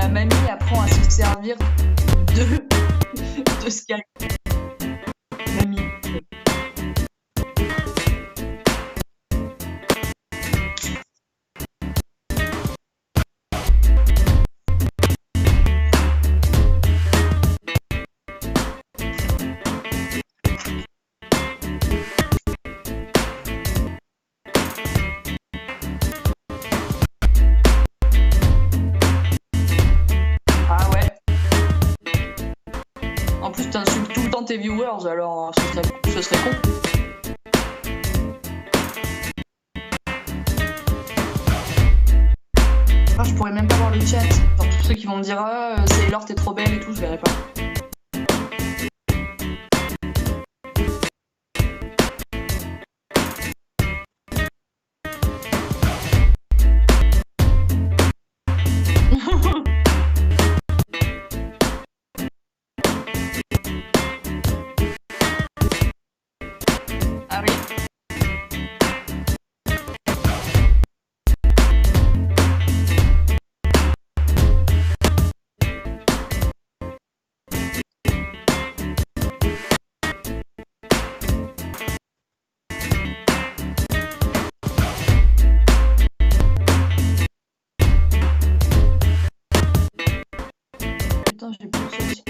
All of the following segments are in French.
ma mamie apprend à se servir de Skype. Mamie. Ah ouais. En plus, t'insultes tout le temps tes viewers, alors ce serait con. Ah, je pourrais même pas voir le chat. Genre tous ceux qui vont me dire ah, Sailor t'es trop belle et tout, je verrai pas. Ah oui. Putain, j'ai plus celle-ci.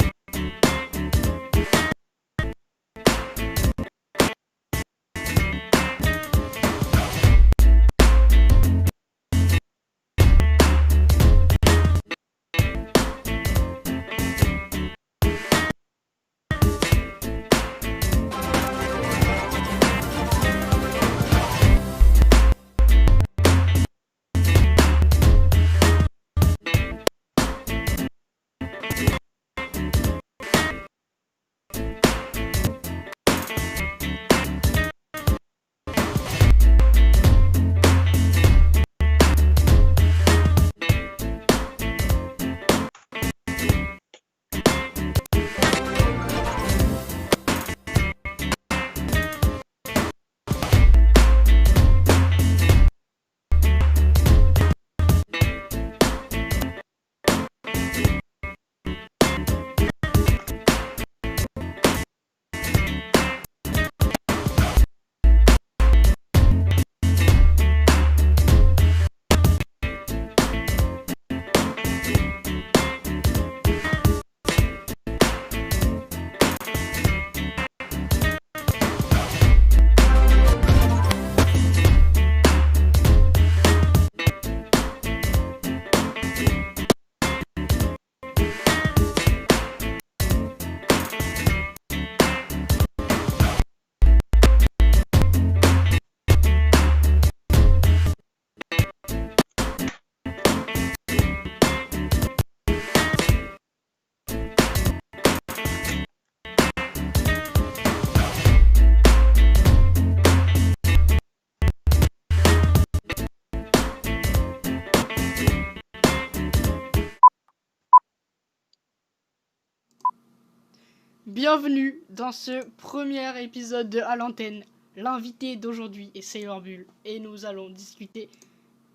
Bienvenue dans ce premier épisode de À l'antenne. L'invité d'aujourd'hui est Sailor Bull et nous allons discuter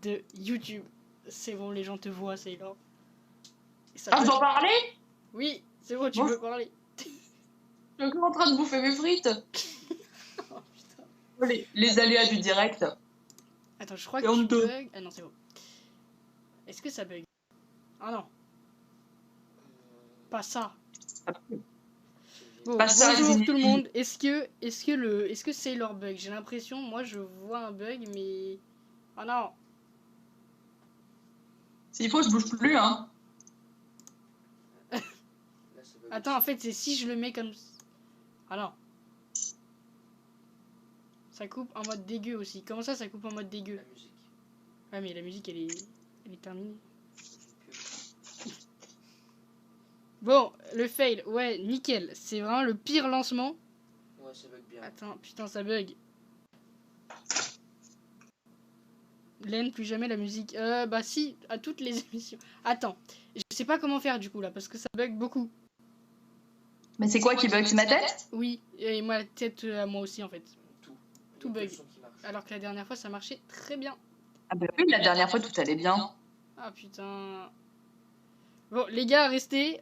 de YouTube. C'est bon, les gens te voient, Sailor. Ah, je dois parler? Oui, c'est bon, tu Bon. peux parler. Je suis encore en train de bouffer mes frites. Oh putain. Les aléas du direct. Attends, je crois C'est que tu honteux. bug. Ah non, c'est bon. Est-ce que ça bug? Ah non. Pas ça. Bon, Pas ça, bonjour Zinni. tout le monde. Est-ce que Sailor bug? J'ai l'impression, moi je vois un bug, mais... Ah non. S'il faut, je bouge plus, hein. Attends, en fait, c'est si je le mets comme... Ah non. Ça coupe en mode dégueu aussi. Comment ça coupe en mode dégueu? La musique. Ouais, mais la musique, elle est terminée. Bon, le fail, ouais, nickel. C'est vraiment le pire lancement. Ouais, ça bug bien. Attends, putain, ça bug. Laine, plus jamais la musique. Bah si, à toutes les émissions. Attends, je sais pas comment faire du coup là, parce que ça bug beaucoup. Mais c'est quoi qui bug? C'est ma tête? Oui, et moi la tête à moi aussi en fait. Tout Il y a bug. que le son qui marche. Alors que la dernière fois ça marchait très bien. Ah bah oui, la dernière fois tout allait bien. Ah putain. Bon, les gars, restez.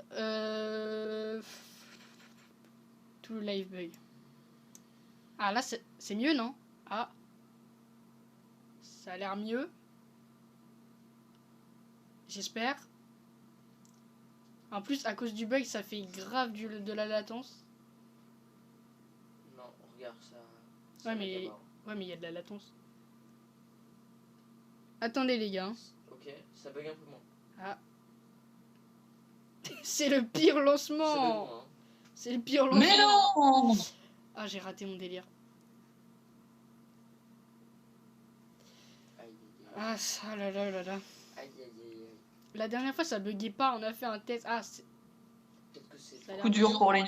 Tout le live bug. Ah, là, c'est mieux, non? Ah. Ça a l'air mieux. J'espère. En plus, à cause du bug, ça fait grave de la latence. Non, regarde ça. Ouais, mais il y a de la latence. Attendez, les gars. Ok, ça bug un peu moins. Ah. C'est le pire Ça bug lancement. moins. C'est le pire lancement. Mais non! Ah, j'ai raté mon délire. Aïe, aïe, aïe. Ah, ça là là là là. Aïe, aïe, aïe, aïe. La dernière fois, ça buguait pas. On a fait un test. Ah, c'est... Peut-être que c'est Ça a l'air Coup dur pour les.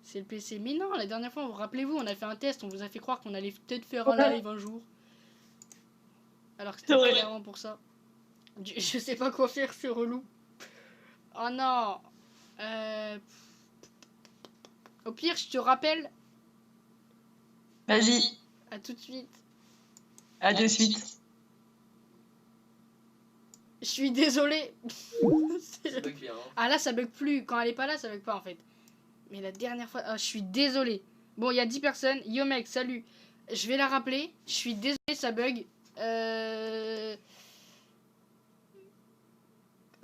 C'est le PC. Mais non, la dernière fois, rappelez-vous, on a fait un test. On vous a fait croire qu'on allait peut-être faire un live un jour. Alors que c'était C'est vrai. clairement pour ça. Je sais pas quoi faire, c'est relou. Oh non. Au pire, je te rappelle. Vas-y, À tout de suite. à de suite. Je suis désolé. Ça bug bien. Hein. Ah là, ça bug plus. Quand elle est pas là, ça bug pas en fait. Mais la dernière fois, ah, je suis désolé. Bon, il y a 10 personnes. Yo mec, salut. Je vais la rappeler. Je suis désolé, ça bug.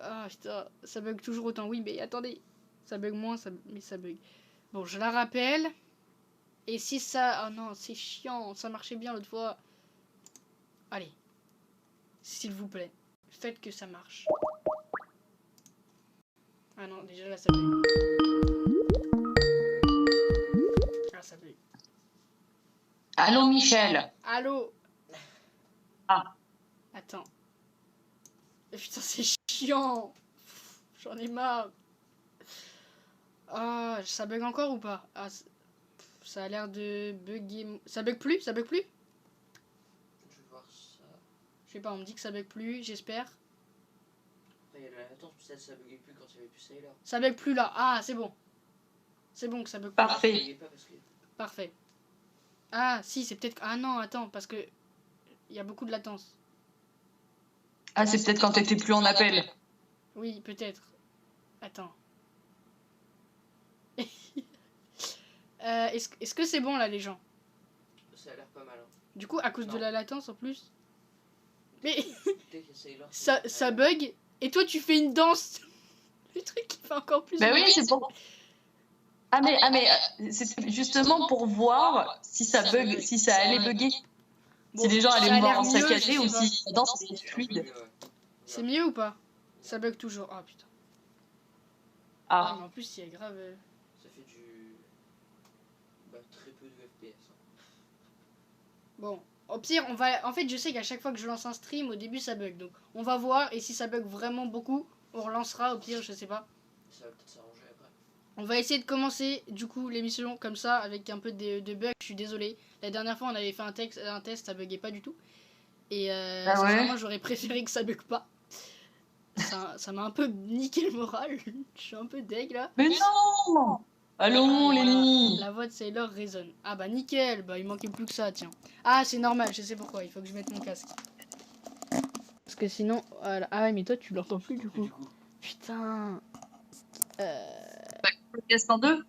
Ah putain, ça bug toujours autant. Oui, mais attendez. Ça bug moins, mais ça bug. Bon, je la rappelle. Et si ça... Oh non, c'est chiant. Ça marchait bien l'autre fois. Allez. S'il vous plaît. Faites que ça marche. Ah non, déjà là, ça bug. Ah, ça bug. Allô, Michel. Allô? Ah. Attends. Putain, c'est chiant. J'en ai marre. Ah, ça bug encore ou pas? Ah, ça a l'air de bugger. Ça bug plus? Ça bug plus? Je vais voir ça. Je sais pas, on me dit que ça bug plus, j'espère. Après, il y a la latence, peut-être ça buguait plus quand il y avait plus Sailor. Ça bug plus là. Ah, c'est bon. C'est bon que ça bug plus. Parfait. Ça buguait pas parce que... Parfait. Ah, si, c'est peut-être... Ah non, attends, parce que... Il y a beaucoup de latence. Ah, c'est peut-être quand t'étais plus en appel. Oui, peut-être. Attends. Est-ce que c'est bon là, les gens? Ça a l'air pas mal. Hein. Du coup, à cause de Non. la latence en plus. Mais Dès qu'il y a Sailor, ça bug. Et toi, tu fais une danse. Le truc qui fait encore plus. Bah bug. oui, c'est pour. Ah mais c'est justement pour voir si ça bug, si ça allait bugger. Bon, Si les gens ça allaient a me voir l'air en mieux, saccadé je ou sais pas. si la danse était fluide. Ouais. C'est mieux ou pas? Ça bug toujours. Ah putain. Ah, Ah, mais en plus, il y a grave. Ça fait du... Bah, très peu de FPS. Hein. Bon, au pire, on va. En fait, je sais qu'à chaque fois que je lance un stream, au début ça bug. Donc, on va voir. Et si ça bug vraiment beaucoup, on relancera. Au pire, je sais pas. Ça va peut-être s'arranger après. On va essayer de commencer du coup l'émission comme ça avec un peu de bugs. Je suis désolé. La dernière fois, on avait fait un test, ça buguait pas du tout. Et Ah ouais. sincèrement, j'aurais préféré que ça bug pas. Ça m'a un peu niqué le moral. Je suis un peu deg là. mais non. Allons, Lenny. La voix de Sailor résonne. Ah bah nickel, bah il manquait plus que ça, tiens. Ah c'est normal, je sais pourquoi, il faut que je mette mon casque. Parce que sinon, voilà. Ah ouais mais toi tu l'entends plus du coup. Putain. Le casque en deux.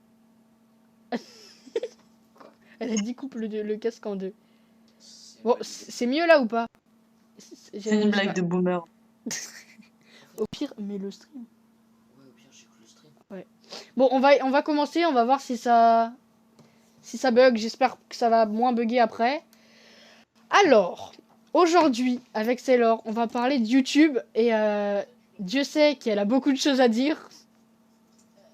Elle a dit coupe le casque en deux. C'est Bon, validé. c'est mieux là ou pas? C'est une blague de boomer. Au pire, mets le stream. Ouais, au pire, j'écoute le stream. Bon, on va commencer, on va voir si ça bug. J'espère que ça va moins bugger après. Alors, aujourd'hui, avec Sailor, on va parler de YouTube. Et Dieu sait qu'elle a beaucoup de choses à dire.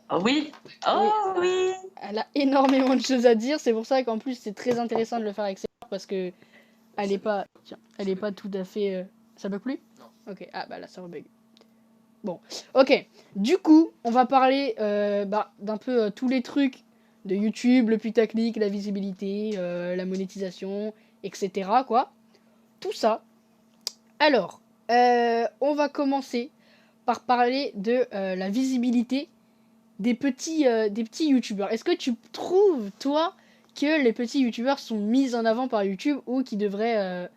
Oh oui. Oh oui. Elle a énormément de choses à dire. C'est pour ça qu'en plus, c'est très intéressant de le faire avec Sailor. Parce que elle est pas, tiens, elle est pas tout à fait... Ça bug plus? Non. Ok, ah bah là, ça rebug. Bon, ok. Du coup, on va parler d'un peu tous les trucs de YouTube, le putaclic, la visibilité, la monétisation, etc. quoi. Tout ça. Alors, on va commencer par parler de la visibilité des petits YouTubeurs. Est-ce que tu trouves, toi, que les petits YouTubeurs sont mis en avant par YouTube ou qui devraient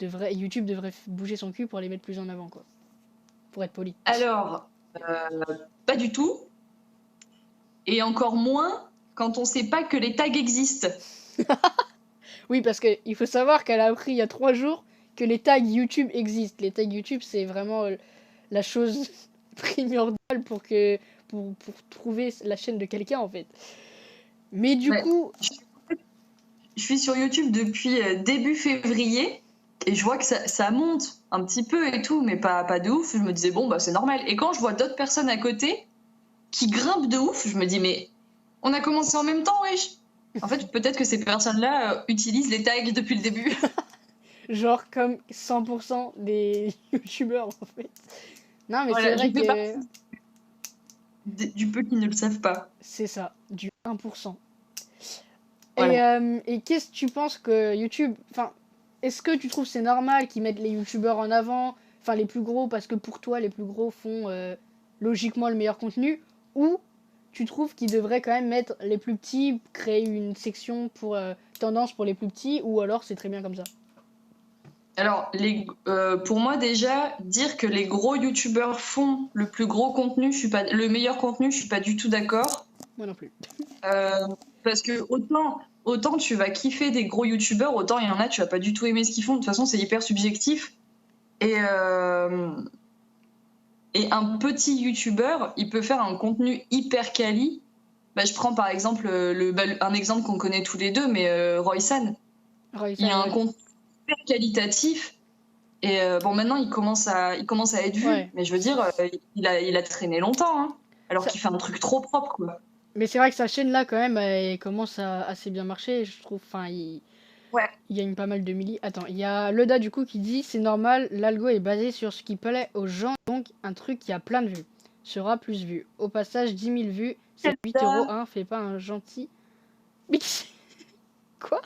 YouTube devrait bouger son cul pour les mettre plus en avant, quoi. Pour être poli. Alors, pas du tout. Et encore moins quand on sait pas que les tags existent. Oui, parce qu'il faut savoir qu'elle a appris il y a 3 jours que les tags YouTube existent. Les tags YouTube, c'est vraiment la chose primordiale pour trouver la chaîne de quelqu'un, en fait. Mais du Ouais. coup, Je suis sur YouTube depuis début février et je vois que ça monte un petit peu et tout, mais pas de ouf. Je me disais, bon, bah c'est normal. Et quand je vois d'autres personnes à côté qui grimpent de ouf, je me dis, mais on a commencé en même temps, wesh. En fait, peut-être que ces personnes-là utilisent les tags depuis le début. genre comme 100% des youtubeurs, en fait. Non, mais Voilà, c'est vrai je fais que partie du peu qui ne le savent pas. c'est ça, du 1%. Voilà. Et qu'est-ce que tu penses que YouTube... Enfin, est-ce que tu trouves c'est normal qu'ils mettent les youtubeurs en avant, enfin les plus gros, parce que pour toi, les plus gros font logiquement le meilleur contenu, ou tu trouves qu'ils devraient quand même mettre les plus petits, créer une section pour tendance pour les plus petits, ou alors c'est très bien comme ça? Alors, pour moi déjà, dire que les gros youtubeurs font le plus gros contenu, le meilleur contenu, je suis pas du tout d'accord. Moi non plus. Parce que autant tu vas kiffer des gros youtubeurs, autant il y en a, tu vas pas du tout aimer ce qu'ils font. De toute façon, c'est hyper subjectif. Et un petit youtubeur, il peut faire un contenu hyper quali. Bah, je prends par exemple un exemple qu'on connaît tous les deux, mais Roysan. Il a un contenu hyper qualitatif. Et bon, maintenant, il commence à être vu. Ouais. Mais je veux dire, il a traîné longtemps, hein, alors qu'il fait un truc trop propre, quoi. Mais c'est vrai que sa chaîne là, quand même, elle commence à assez bien marcher, je trouve. Enfin, Ouais. il gagne pas mal de milli. Attends, il y a Leda du coup qui dit c'est normal, l'algo est basé sur ce qui plaît aux gens, donc un truc qui a plein de vues sera plus vu. Au passage, 10 000 vues, c'est 8,1 €, fais pas un gentil. Mais quoi?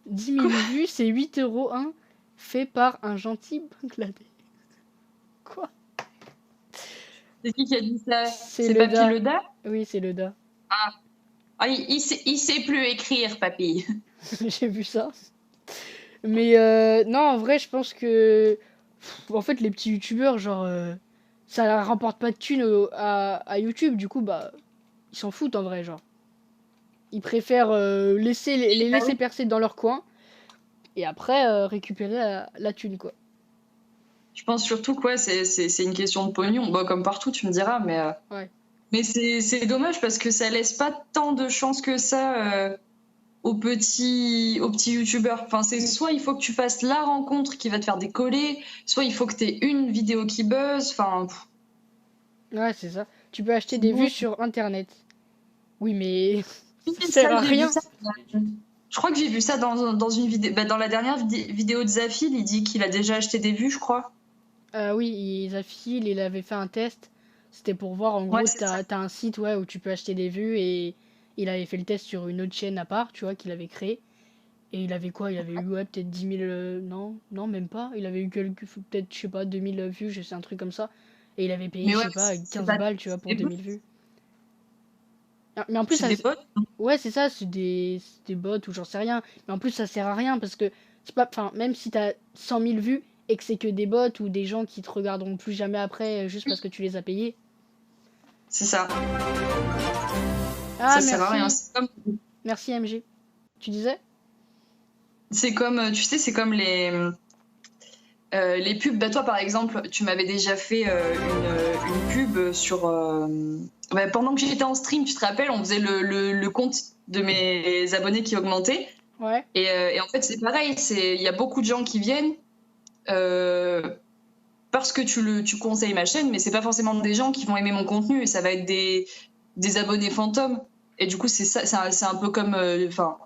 10 000 vues, c'est 8,1 €, fait par un gentil Bangladais. Quoi? C'est qui a dit ça? C'est Papy Leda. Leda? Oui, c'est Leda. Ah, il sait plus écrire, papy. J'ai vu ça. Mais non, en vrai, je pense que en fait, les petits youtubeurs, genre, ça rapporte pas de thunes à YouTube. Du coup, bah, ils s'en foutent en vrai, genre. Ils préfèrent les Bah laisser oui. percer dans leur coin et après récupérer la thune, quoi. Je pense surtout que ouais, c'est une question de pognon. Bon, comme partout, tu me diras, Ouais. mais c'est dommage parce que ça laisse pas tant de chance que ça aux petits youtubeurs. Enfin, c'est soit il faut que tu fasses la rencontre qui va te faire décoller, soit il faut que tu aies une vidéo qui buzz. Enfin, Ouais, c'est ça. Tu peux acheter des sinon- vues sur internet. Oui, mais Oui, ça sert à j'ai vu rien. ça. Je crois que j'ai vu ça dans une vidéo. Bah, dans la dernière vidéo de Zafil, il dit qu'il a déjà acheté des vues, je crois. Oui, Zafil, il avait fait un test. C'était pour voir, en Ouais, gros, c'est ça. t'as un site ouais, où tu peux acheter des vues et il avait fait le test sur une autre chaîne à part, tu vois, qu'il avait créé. Et il avait quoi? Il avait eu ouais, peut-être 10 000... non, même pas. Il avait eu peut-être, je sais pas, 2000 vues, je sais, un truc comme ça. Et il avait payé, Mais je ouais, sais pas, c'est 15 pas balles, tu vois, pour des bots. 2000 vues. Ah, mais en plus, C'est des bots. ouais, c'est ça, c'est des bots ou j'en sais rien. Mais en plus, ça sert à rien parce que c'est pas, enfin, même si t'as 100 000 vues et que c'est que des bots ou des gens qui te regarderont plus jamais après juste parce que tu les as payés. C'est ça. Ah, Ça sert à rien. merci. Merci, MG. Tu disais? C'est comme, tu sais, c'est comme les pubs. Bah, toi, par exemple, tu m'avais déjà fait une pub sur. Bah, pendant que j'étais en stream, tu te rappelles, on faisait le compte de mes abonnés qui augmentait. Ouais. Et en fait, c'est pareil. Il y a beaucoup de gens qui viennent parce que tu conseilles ma chaîne, mais c'est pas forcément des gens qui vont aimer mon contenu. Et ça va être des abonnés fantômes. Et du coup, c'est un peu comme. Enfin.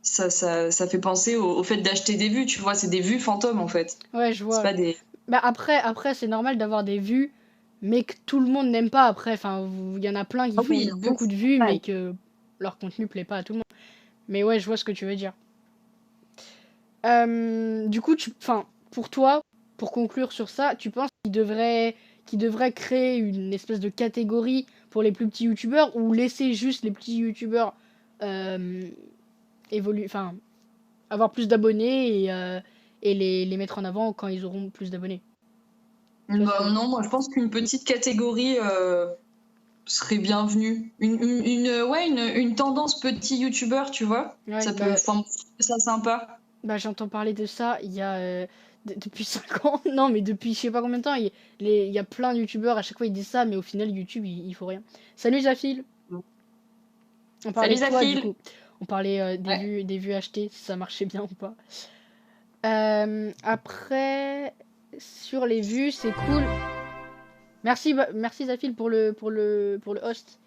Ça fait penser au fait d'acheter des vues, tu vois, c'est des vues fantômes en fait. Ouais, je C'est vois. pas des. Bah après c'est normal d'avoir des vues, mais que tout le monde n'aime pas après. Enfin, il y en a plein qui Ah font oui, beaucoup de vues, ouais. mais que leur contenu plaît pas à tout le monde. Mais ouais, je vois ce que tu veux dire. Du coup, enfin, pour toi, pour conclure sur ça, tu penses qu'il devrait créer une espèce de catégorie pour les plus petits youtubeurs ou laisser juste les petits youtubeurs évoluer, enfin, avoir plus d'abonnés et les mettre en avant quand ils auront plus d'abonnés. Tu vois ce que je Bah, veux dire? non, moi je pense qu'une petite catégorie serait bienvenue. Une tendance petit youtubeur, tu vois. Ouais, Ça peut, enfin, ça sympa. bah, j'entends parler de ça il y a depuis 5 ans. Non, mais depuis je sais pas combien de temps. Il y a plein de youtubeurs, à chaque fois ils disent ça, mais au final, YouTube, il faut rien. Salut Zafil! On parlait Salut de toi, du Zafil. coup. On parlait Ouais. des vues achetées, si ça marchait bien ou pas. Après, sur les vues, c'est cool. Merci Zafil pour le host.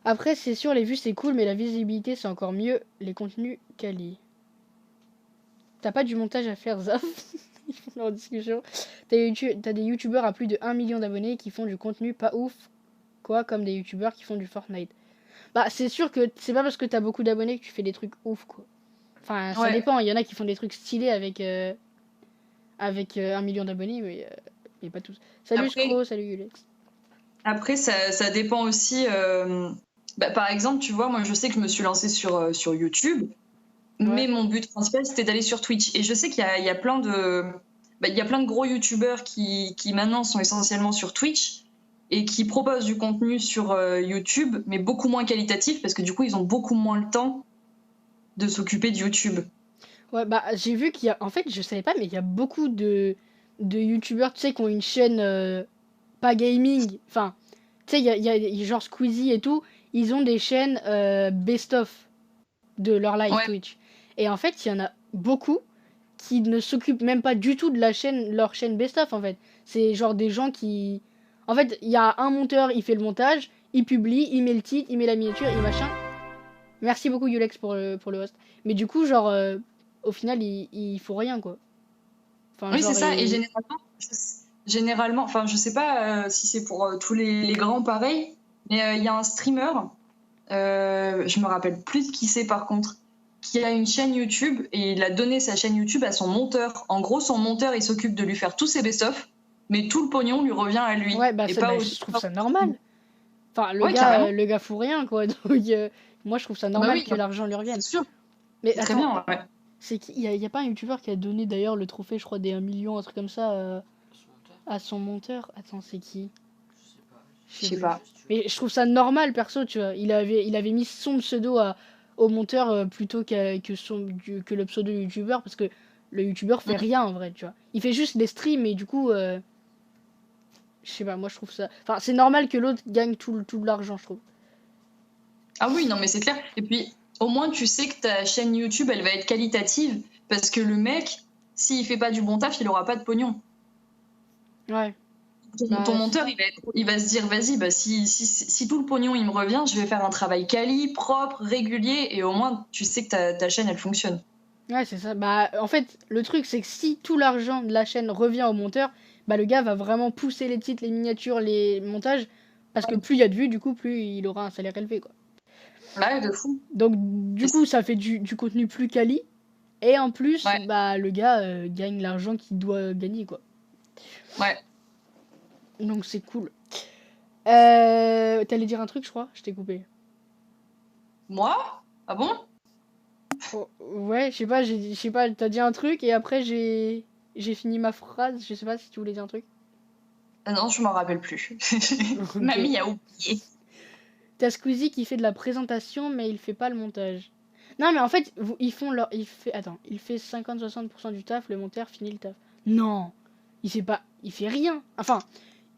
Après, c'est sûr, les vues, c'est cool, mais la visibilité, c'est encore mieux. Les contenus quali. T'as pas du montage à faire, Zaf? Ils font leur discussion. T'as des youtubeurs à plus de 1 million d'abonnés qui font du contenu pas ouf, quoi, comme des youtubeurs qui font du Fortnite. Bah, c'est sûr que c'est pas parce que t'as beaucoup d'abonnés que tu fais des trucs ouf, quoi. Enfin, ça Ouais. dépend. Il y en a qui font des trucs stylés avec 1 million d'abonnés, mais pas tous. Salut Après, Scro, salut Ulex. après ça dépend aussi. Bah, par exemple, tu vois, moi je sais que je me suis lancée sur YouTube, mais Ouais. mon but principal c'était d'aller sur Twitch. Et je sais il y a plein de, bah, il y a plein de gros youtubeurs qui maintenant sont essentiellement sur Twitch et qui proposent du contenu sur YouTube, mais beaucoup moins qualitatif parce que du coup ils ont beaucoup moins le temps de s'occuper de YouTube. Ouais, bah j'ai vu qu'il y a. En fait, je savais pas, mais il y a beaucoup de youtubeurs, tu sais, qui ont une chaîne pas gaming. Enfin, tu sais, il y a genre Squeezie et tout. Ils ont des chaînes best-of de leur live Ouais, Twitch. Et en fait, il y en a beaucoup qui ne s'occupent même pas du tout de leur chaîne best-of, en fait. C'est genre des gens qui. En fait, il y a un monteur, il fait le montage, il publie, il met le titre, il met la miniature, il machin. Merci beaucoup, Yulex, pour le host. Mais du coup, genre, au final, il faut rien, quoi. Enfin, oui, c'est genre, ça. Et généralement, enfin, je sais pas si c'est pour tous les grands pareil, mais il y a un streamer, je me rappelle plus de qui c'est par contre, qui a une chaîne YouTube et il a donné sa chaîne YouTube à son monteur. En gros, son monteur, il s'occupe de lui faire tous ses best-of, mais tout le pognon lui revient à lui ouais, bah, et pas je trouve ça normal. Enfin, Ouais, carrément. le gars fout rien, quoi. Donc, moi, je trouve ça Bah normal oui, que non, l'argent lui c'est revienne. sûr. Mais C'est très attends, bien, ouais. il y a pas un youtubeur qui a donné d'ailleurs le trophée, je crois, des 1 million, un truc comme ça, Son monteur? à son monteur. Attends, c'est qui? Je sais pas. Je Je sais sais plus. pas. Mais je trouve ça normal, perso, tu vois. Il avait mis son pseudo au monteur plutôt que le pseudo du youtubeur, parce que le youtubeur fait rien en vrai, tu vois. Il fait juste des streams et du coup, je sais pas, moi je trouve ça. Enfin, c'est normal que l'autre gagne tout l'argent, je trouve. Ah oui, non, mais c'est clair. Et puis, au moins, tu sais que ta chaîne YouTube, elle va être qualitative parce que le mec, s'il fait pas du bon taf, il aura pas de pognon. Ouais, Ton bah, c'est monteur, ça. il va se dire, vas-y, bah, si tout le pognon, il me revient, je vais faire un travail quali, propre, régulier, et au moins, tu sais que ta chaîne, elle fonctionne. Ouais, c'est ça. Bah, en fait, le truc, c'est que si tout l'argent de la chaîne revient au monteur, bah, le gars va vraiment pousser les titres, les miniatures, les montages, parce que plus il y a de vues, du coup, plus il aura un salaire élevé, quoi. Ouais, de fou. Donc, du Et coup, ça fait du contenu plus quali, et en plus, Ouais, bah, le gars gagne l'argent qu'il doit gagner, quoi. ouais. Donc, c'est cool. T'allais dire un truc, je crois? Je t'ai coupé. Moi? Ah bon? Oh, ouais, je sais pas, t'as dit un truc, et après, j'ai fini ma phrase. Je sais pas si tu voulais dire un truc. Ah non, je m'en rappelle plus. Ok. Mamie a oublié. T'as Squeezie qui fait de la présentation, mais il fait pas le montage. Non, mais en fait, ils font leur. Il fait 50-60% du taf, le monteur finit le taf. Non, il fait pas. Il fait rien. Enfin,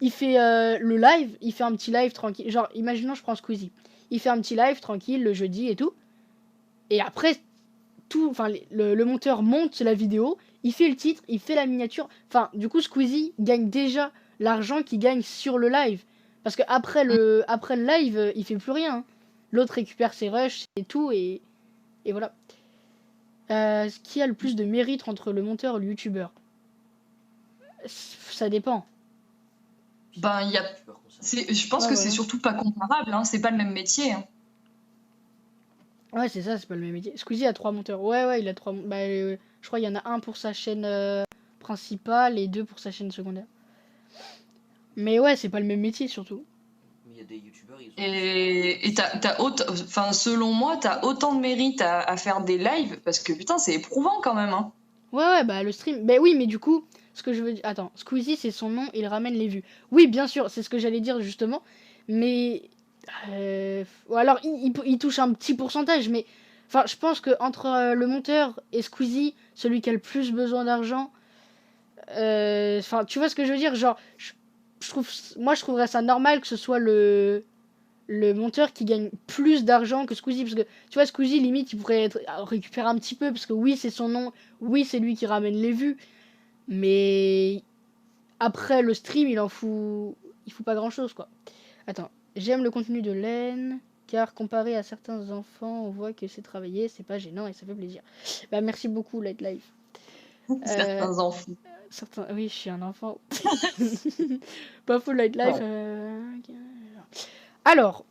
il fait le live, il fait un petit live tranquille. Genre, imaginons, je prends Squeezie. Il fait un petit live tranquille le jeudi et tout. Et après, enfin, le monteur monte la vidéo, il fait le titre, il fait la miniature. Enfin, du coup, Squeezie gagne déjà l'argent qu'il gagne sur le live. Parce que après le live, il fait plus rien, hein. L'autre récupère ses rushs et tout, et voilà. Qui a le plus de mérite entre le monteur et le youtubeur? Ça dépend. Ben, il y a... Youtubeur concerné. Je pense Ouais, que c'est voilà. surtout pas comparable, hein. C'est pas le même métier, hein. Ouais, c'est ça, c'est pas le même métier. Squeezie a 3 monteurs. Ouais, il a 3. Bah, je crois qu'il y en a un pour sa chaîne principale et 2 pour sa chaîne secondaire. Mais ouais, c'est pas le même métier surtout. Mais il y a des youtubeurs, ils ont. Et enfin, selon moi, t'as autant de mérite à faire des lives parce que putain, c'est éprouvant quand même, hein. Ouais, bah le stream. Bah oui, mais du coup, ce que je veux dire. Attends, Squeezie, c'est son nom, il ramène les vues. Oui, bien sûr, c'est ce que j'allais dire justement. Mais. Ou alors, il touche un petit pourcentage, mais. Enfin, je pense que entre le monteur et Squeezie, celui qui a le plus besoin d'argent. Enfin, tu vois ce que je veux dire? Genre, moi, je trouverais ça normal que ce soit le monteur qui gagne plus d'argent que Squeezie. Parce que, tu vois, Squeezie, limite, il pourrait récupérer un petit peu. Parce que oui, c'est son nom. Oui, c'est lui qui ramène les vues. Mais après le stream, il fout pas grand-chose, quoi. Attends, j'aime le contenu de Laine. Car comparé à certains enfants, on voit que c'est travaillé, c'est pas gênant et ça fait plaisir. Bah, merci beaucoup, Light Life. Certains enfants. Oui, je suis un enfant. Pas full Light Life. Ok. Alors,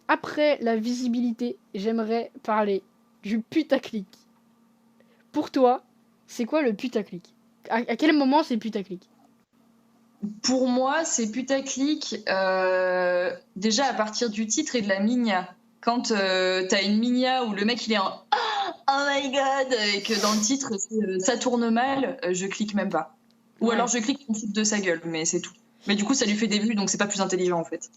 après la visibilité, j'aimerais parler du putaclic. Pour toi, c'est quoi le putaclic? À quel moment c'est putaclic? Pour moi, c'est putaclic déjà à partir du titre et de la migna. Quand t'as une migna où le mec il est en Oh my god et que dans le titre ça tourne mal, je clique même pas. Ou Ouais. alors je clique pour foutre de sa gueule, mais c'est tout. Mais du coup, ça lui fait des vues, donc c'est pas plus intelligent en fait.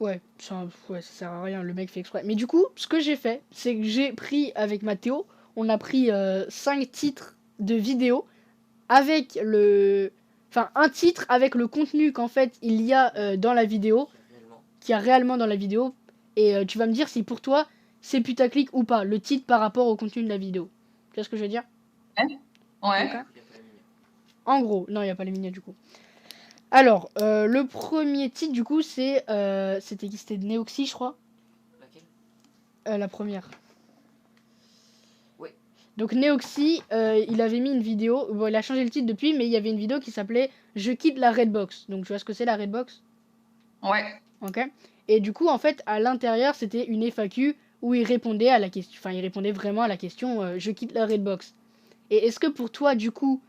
Ouais, ça sert à rien, le mec fait exprès. Mais du coup, ce que j'ai fait, c'est que j'ai pris avec Mathéo, on a pris 5 titres de vidéos avec le. Enfin, un titre avec le contenu qu'en fait il y a dans la vidéo, Réellement. qu'il y a réellement dans la vidéo. Et tu vas me dire si pour toi c'est putaclic ou pas, le titre par rapport au contenu de la vidéo. Tu vois ce que je veux dire? Ouais. Ok. Il y a pas la mine. En gros, non, il n'y a pas les miniatures du coup. Alors, le premier titre du coup, c'était qui? C'était Neoxy, je crois. Laquelle? La première. Ouais. Donc Neoxy, il avait mis une vidéo. Bon, il a changé le titre depuis, mais il y avait une vidéo qui s'appelait Je quitte la Redbox. Donc tu vois ce que c'est la Redbox? Ouais. Ok. Et du coup, en fait, à l'intérieur, c'était une FAQ où il répondait à la question. Enfin, il répondait vraiment à la question Je quitte la Redbox. Et est-ce que pour toi, du coup,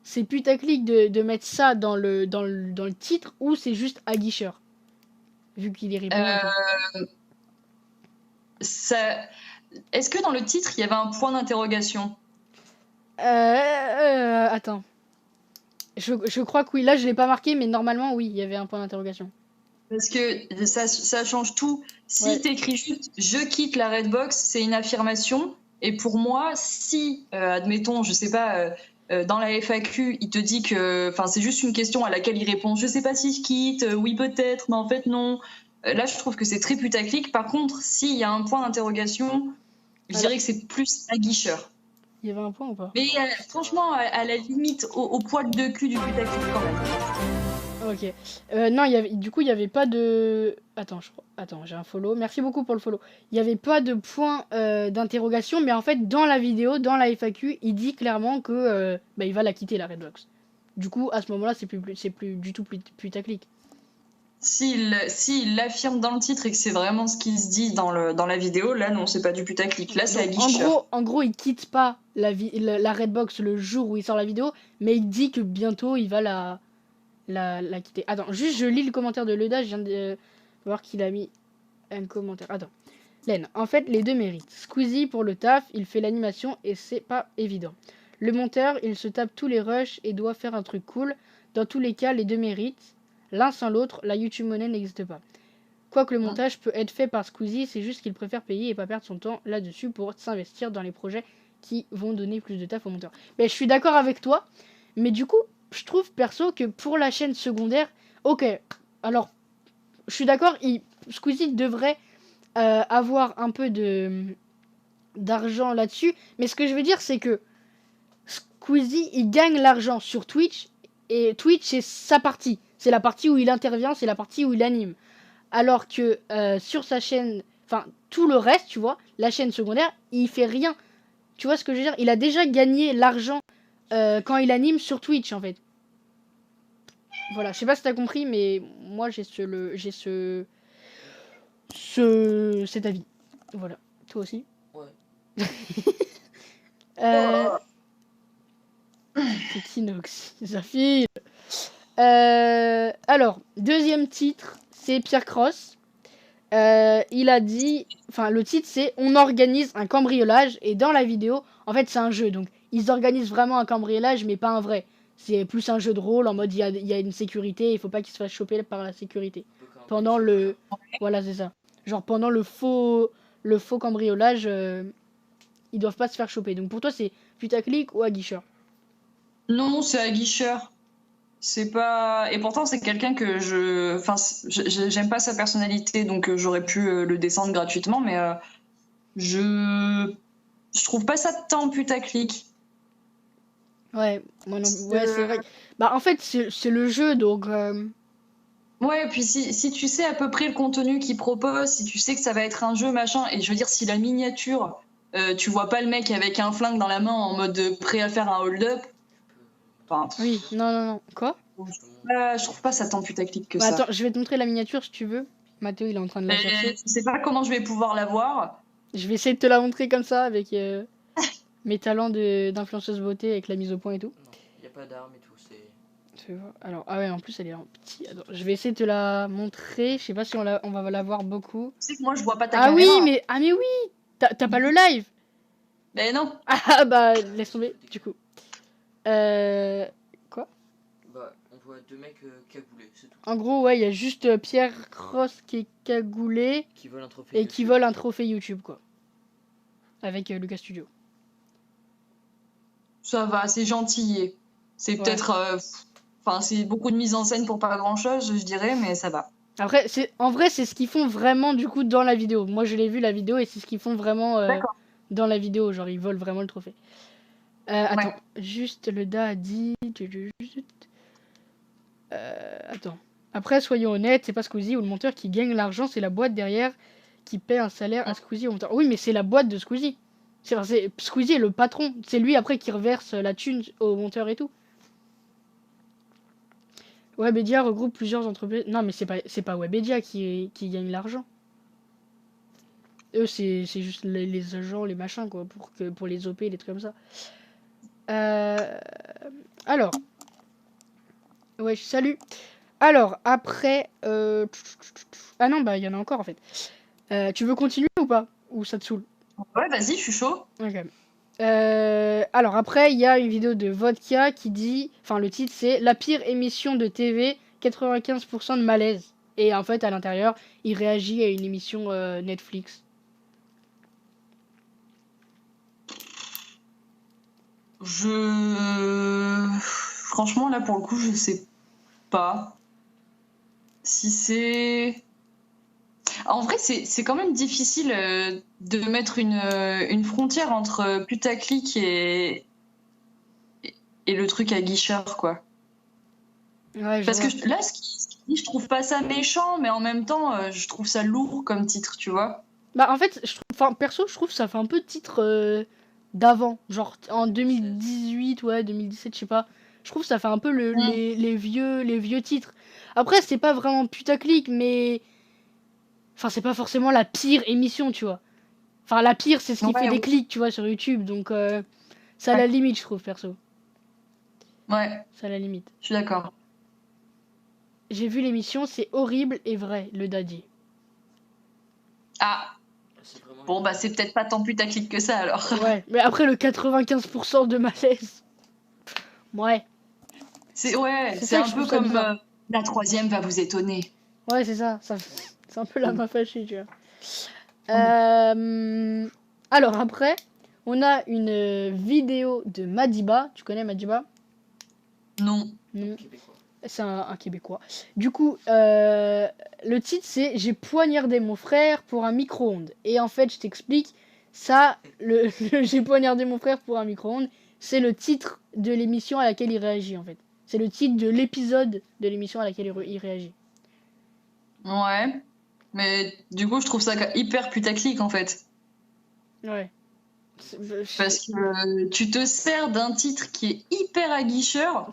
c'est putaclic de mettre ça dans le titre ou c'est juste aguicheur? Vu qu'il y répond et tout. Ça... Est-ce que dans le titre, il y avait un point d'interrogation? Attends. Je crois que oui. Là, je l'ai pas marqué, mais normalement, oui, il y avait un point d'interrogation. Parce que ça change tout. Si Ouais. t'écris juste je quitte la Redbox, c'est une affirmation. Et pour moi, si, admettons, je sais pas, dans la FAQ, il te dit que, enfin, c'est juste une question à laquelle il répond je sais pas si je quitte, oui peut-être, mais en fait non. Là, je trouve que c'est très putaclic. Par contre, s'il y a un point d'interrogation, je Alors- dirais que c'est plus aguicheur. Il y avait un point ou pas? Mais franchement, à la limite, au poil de cul du putaclic quand même. Ok. Non, du coup, il y avait pas de. Attends, j'ai un follow. Merci beaucoup pour le follow. Il y avait pas de point d'interrogation, mais en fait, dans la vidéo, dans la FAQ, il dit clairement que il va la quitter la Redbox. Du coup, à ce moment-là, c'est plus du tout putaclic. S'il l'affirme dans le titre et que c'est vraiment ce qui se dit dans la vidéo, là non, c'est pas du putaclic. Là, c'est Donc, aguicheur. en gros, il quitte pas la Redbox le jour où il sort la vidéo, mais il dit que bientôt il va la quitter. Attends, juste je lis le commentaire de Leda, je viens de voir qu'il a mis un commentaire. Attends. Len, en fait, les deux méritent. Squeezie pour le taf, il fait l'animation et c'est pas évident. Le monteur, il se tape tous les rushs et doit faire un truc cool. Dans tous les cas, les deux méritent. L'un sans l'autre, la YouTube Money n'existe pas. Quoique le montage peut être fait par Squeezie, c'est juste qu'il préfère payer et pas perdre son temps là-dessus pour s'investir dans les projets qui vont donner plus de taf au monteur. Mais je suis d'accord avec toi, mais du coup, je trouve perso que pour la chaîne secondaire, ok, alors je suis d'accord, Squeezie devrait avoir un peu d'argent là-dessus, mais ce que je veux dire, c'est que Squeezie, il gagne l'argent sur Twitch, et Twitch, c'est sa partie. C'est la partie où il intervient, c'est la partie où il anime. Alors que sur sa chaîne, enfin, tout le reste, tu vois, la chaîne secondaire, il fait rien. Tu vois ce que je veux dire? Il a déjà gagné l'argent quand il anime sur Twitch, en fait. Voilà, je sais pas si t'as compris, mais moi, j'ai cet avis. Voilà. Toi aussi? Ouais. C'est qui Nox? Sa fille. Alors, deuxième titre, c'est Pierre Cross. Il a dit, enfin le titre c'est On organise un cambriolage et dans la vidéo, en fait c'est un jeu, donc ils organisent vraiment un cambriolage, mais pas un vrai. C'est plus un jeu de rôle en mode il y a une sécurité, il faut pas qu'ils se fassent choper par la sécurité. Un peu comme Pendant Big le... Shot, Voilà, c'est ça. Genre pendant le faux cambriolage, ils doivent pas se faire choper. Donc pour toi, c'est putaclic ou aguicheur? Non, c'est aguicheur. C'est pas. Et pourtant, c'est quelqu'un que je. Enfin, j'aime pas sa personnalité, donc j'aurais pu le descendre gratuitement, mais je. Je trouve pas ça tant putaclic. Ouais, ouais, c'est vrai. Bah en fait, c'est le jeu, donc... Ouais, et puis si tu sais à peu près le contenu qu'il propose, si tu sais que ça va être un jeu, machin, et je veux dire, si la miniature, tu vois pas le mec avec un flingue dans la main en mode prêt à faire un hold-up, enfin, Oui, non. Quoi? je trouve pas ça tant putaclic que Bah ça. attends, je vais te montrer la miniature si tu veux. Mathéo, il est en train de la chercher. Je sais pas comment je vais pouvoir la voir. Je vais essayer de te la montrer comme ça, avec mes talents d'influenceuse beauté, avec la mise au point et tout. Non, il n'y a pas d'armes et tout, c'est... Tu vois. Alors, ah ouais, en plus, elle est en petit. Attends, je vais essayer de te la montrer. Je sais pas si on va la voir beaucoup. Tu sais que moi, je vois pas ta Ah oui, caméra. mais oui! T'as pas le live? Mais non. Ah bah, laisse tomber, du coup. Quoi? Bah, on voit deux mecs cagoulés, c'est tout. En gros, ouais, il y a juste Pierre Cross qui est cagoulé Qui veulent un trophée et qui YouTube. vole un trophée YouTube, quoi. Avec Lucas Studio. Ça va, c'est gentil. C'est Ouais. peut-être. Enfin, c'est beaucoup de mise en scène pour pas grand-chose, je dirais, mais ça va. Après, en vrai, c'est ce qu'ils font vraiment, du coup, dans la vidéo. Moi, je l'ai vu, la vidéo, et c'est ce qu'ils font vraiment D'accord. dans la vidéo. Genre, ils volent vraiment le trophée. Attends, Ouais. juste, le DA a dit... attends. Après, soyons honnêtes, c'est pas Squeezie ou le monteur qui gagne l'argent, c'est la boîte derrière qui paie un salaire à Squeezie ou au monteur. Oui, mais c'est la boîte de Squeezie. Squeezie est le patron. C'est lui après qui reverse la thune au monteur et tout. Webedia regroupe plusieurs entreprises. Non, mais c'est pas Webedia qui gagne l'argent. Eux, c'est juste les agents, les machins, quoi, pour les OP, les trucs comme ça. Alors. Ouais, salut. Alors, après... Ah non, bah, il y en a encore, en fait. Tu veux continuer ou pas? Ou ça te saoule? Ouais, vas-y, je suis chaud. Ok. Alors, après, il y a une vidéo de Vodka qui dit... Enfin, le titre, c'est « La pire émission de TV, 95% de malaise ». Et en fait, à l'intérieur, il réagit à une émission Netflix. Franchement, là, pour le coup, je sais pas si c'est... En vrai, c'est quand même difficile de mettre une frontière entre putaclic et le truc à guicheur, quoi. Ouais, je Parce vois. que là, ce qu'il dit, je trouve pas ça méchant, mais en même temps, je trouve ça lourd comme titre, tu vois. Bah, en fait, enfin, perso, je trouve que ça fait un peu titre d'avant. Genre, en 2018, ouais, 2017, je sais pas. Je trouve que ça fait un peu Mm. les vieux titres. Après, c'est pas vraiment putaclic, mais... Enfin, c'est pas forcément la pire émission, tu vois. Enfin, la pire, c'est ce qui fait Ouais, des ouais, clics, tu vois, sur YouTube. Donc, c'est à la limite, je trouve, perso. ouais, C'est à la limite. je suis d'accord. J'ai vu l'émission, c'est horrible et vrai, le daddy. Ah, C'est vraiment bon, une- bah, c'est peut-être pas tant putaclic que ça, alors. Ouais, mais après, le 95% de malaise. Ouais, Ouais, c'est c'est ça que un je trouve peu ça comme bizarre. la troisième va vous étonner. Ouais, c'est ça. C'est un peu la main fâchée, tu vois. Alors après, on a une vidéo de Madiba. Tu connais Madiba? Non. Non, Québécois. c'est un Québécois. Du coup, le titre c'est J'ai poignardé mon frère pour un micro-ondes. Et en fait, je t'explique, ça, J'ai poignardé mon frère pour un micro-ondes, c'est le titre de l'émission à laquelle il réagit en fait. C'est le titre de l'épisode de l'émission à laquelle il réagit. Ouais. Mais du coup, je trouve ça hyper putaclic, en fait. Ouais. Parce que tu te sers d'un titre qui est hyper aguicheur,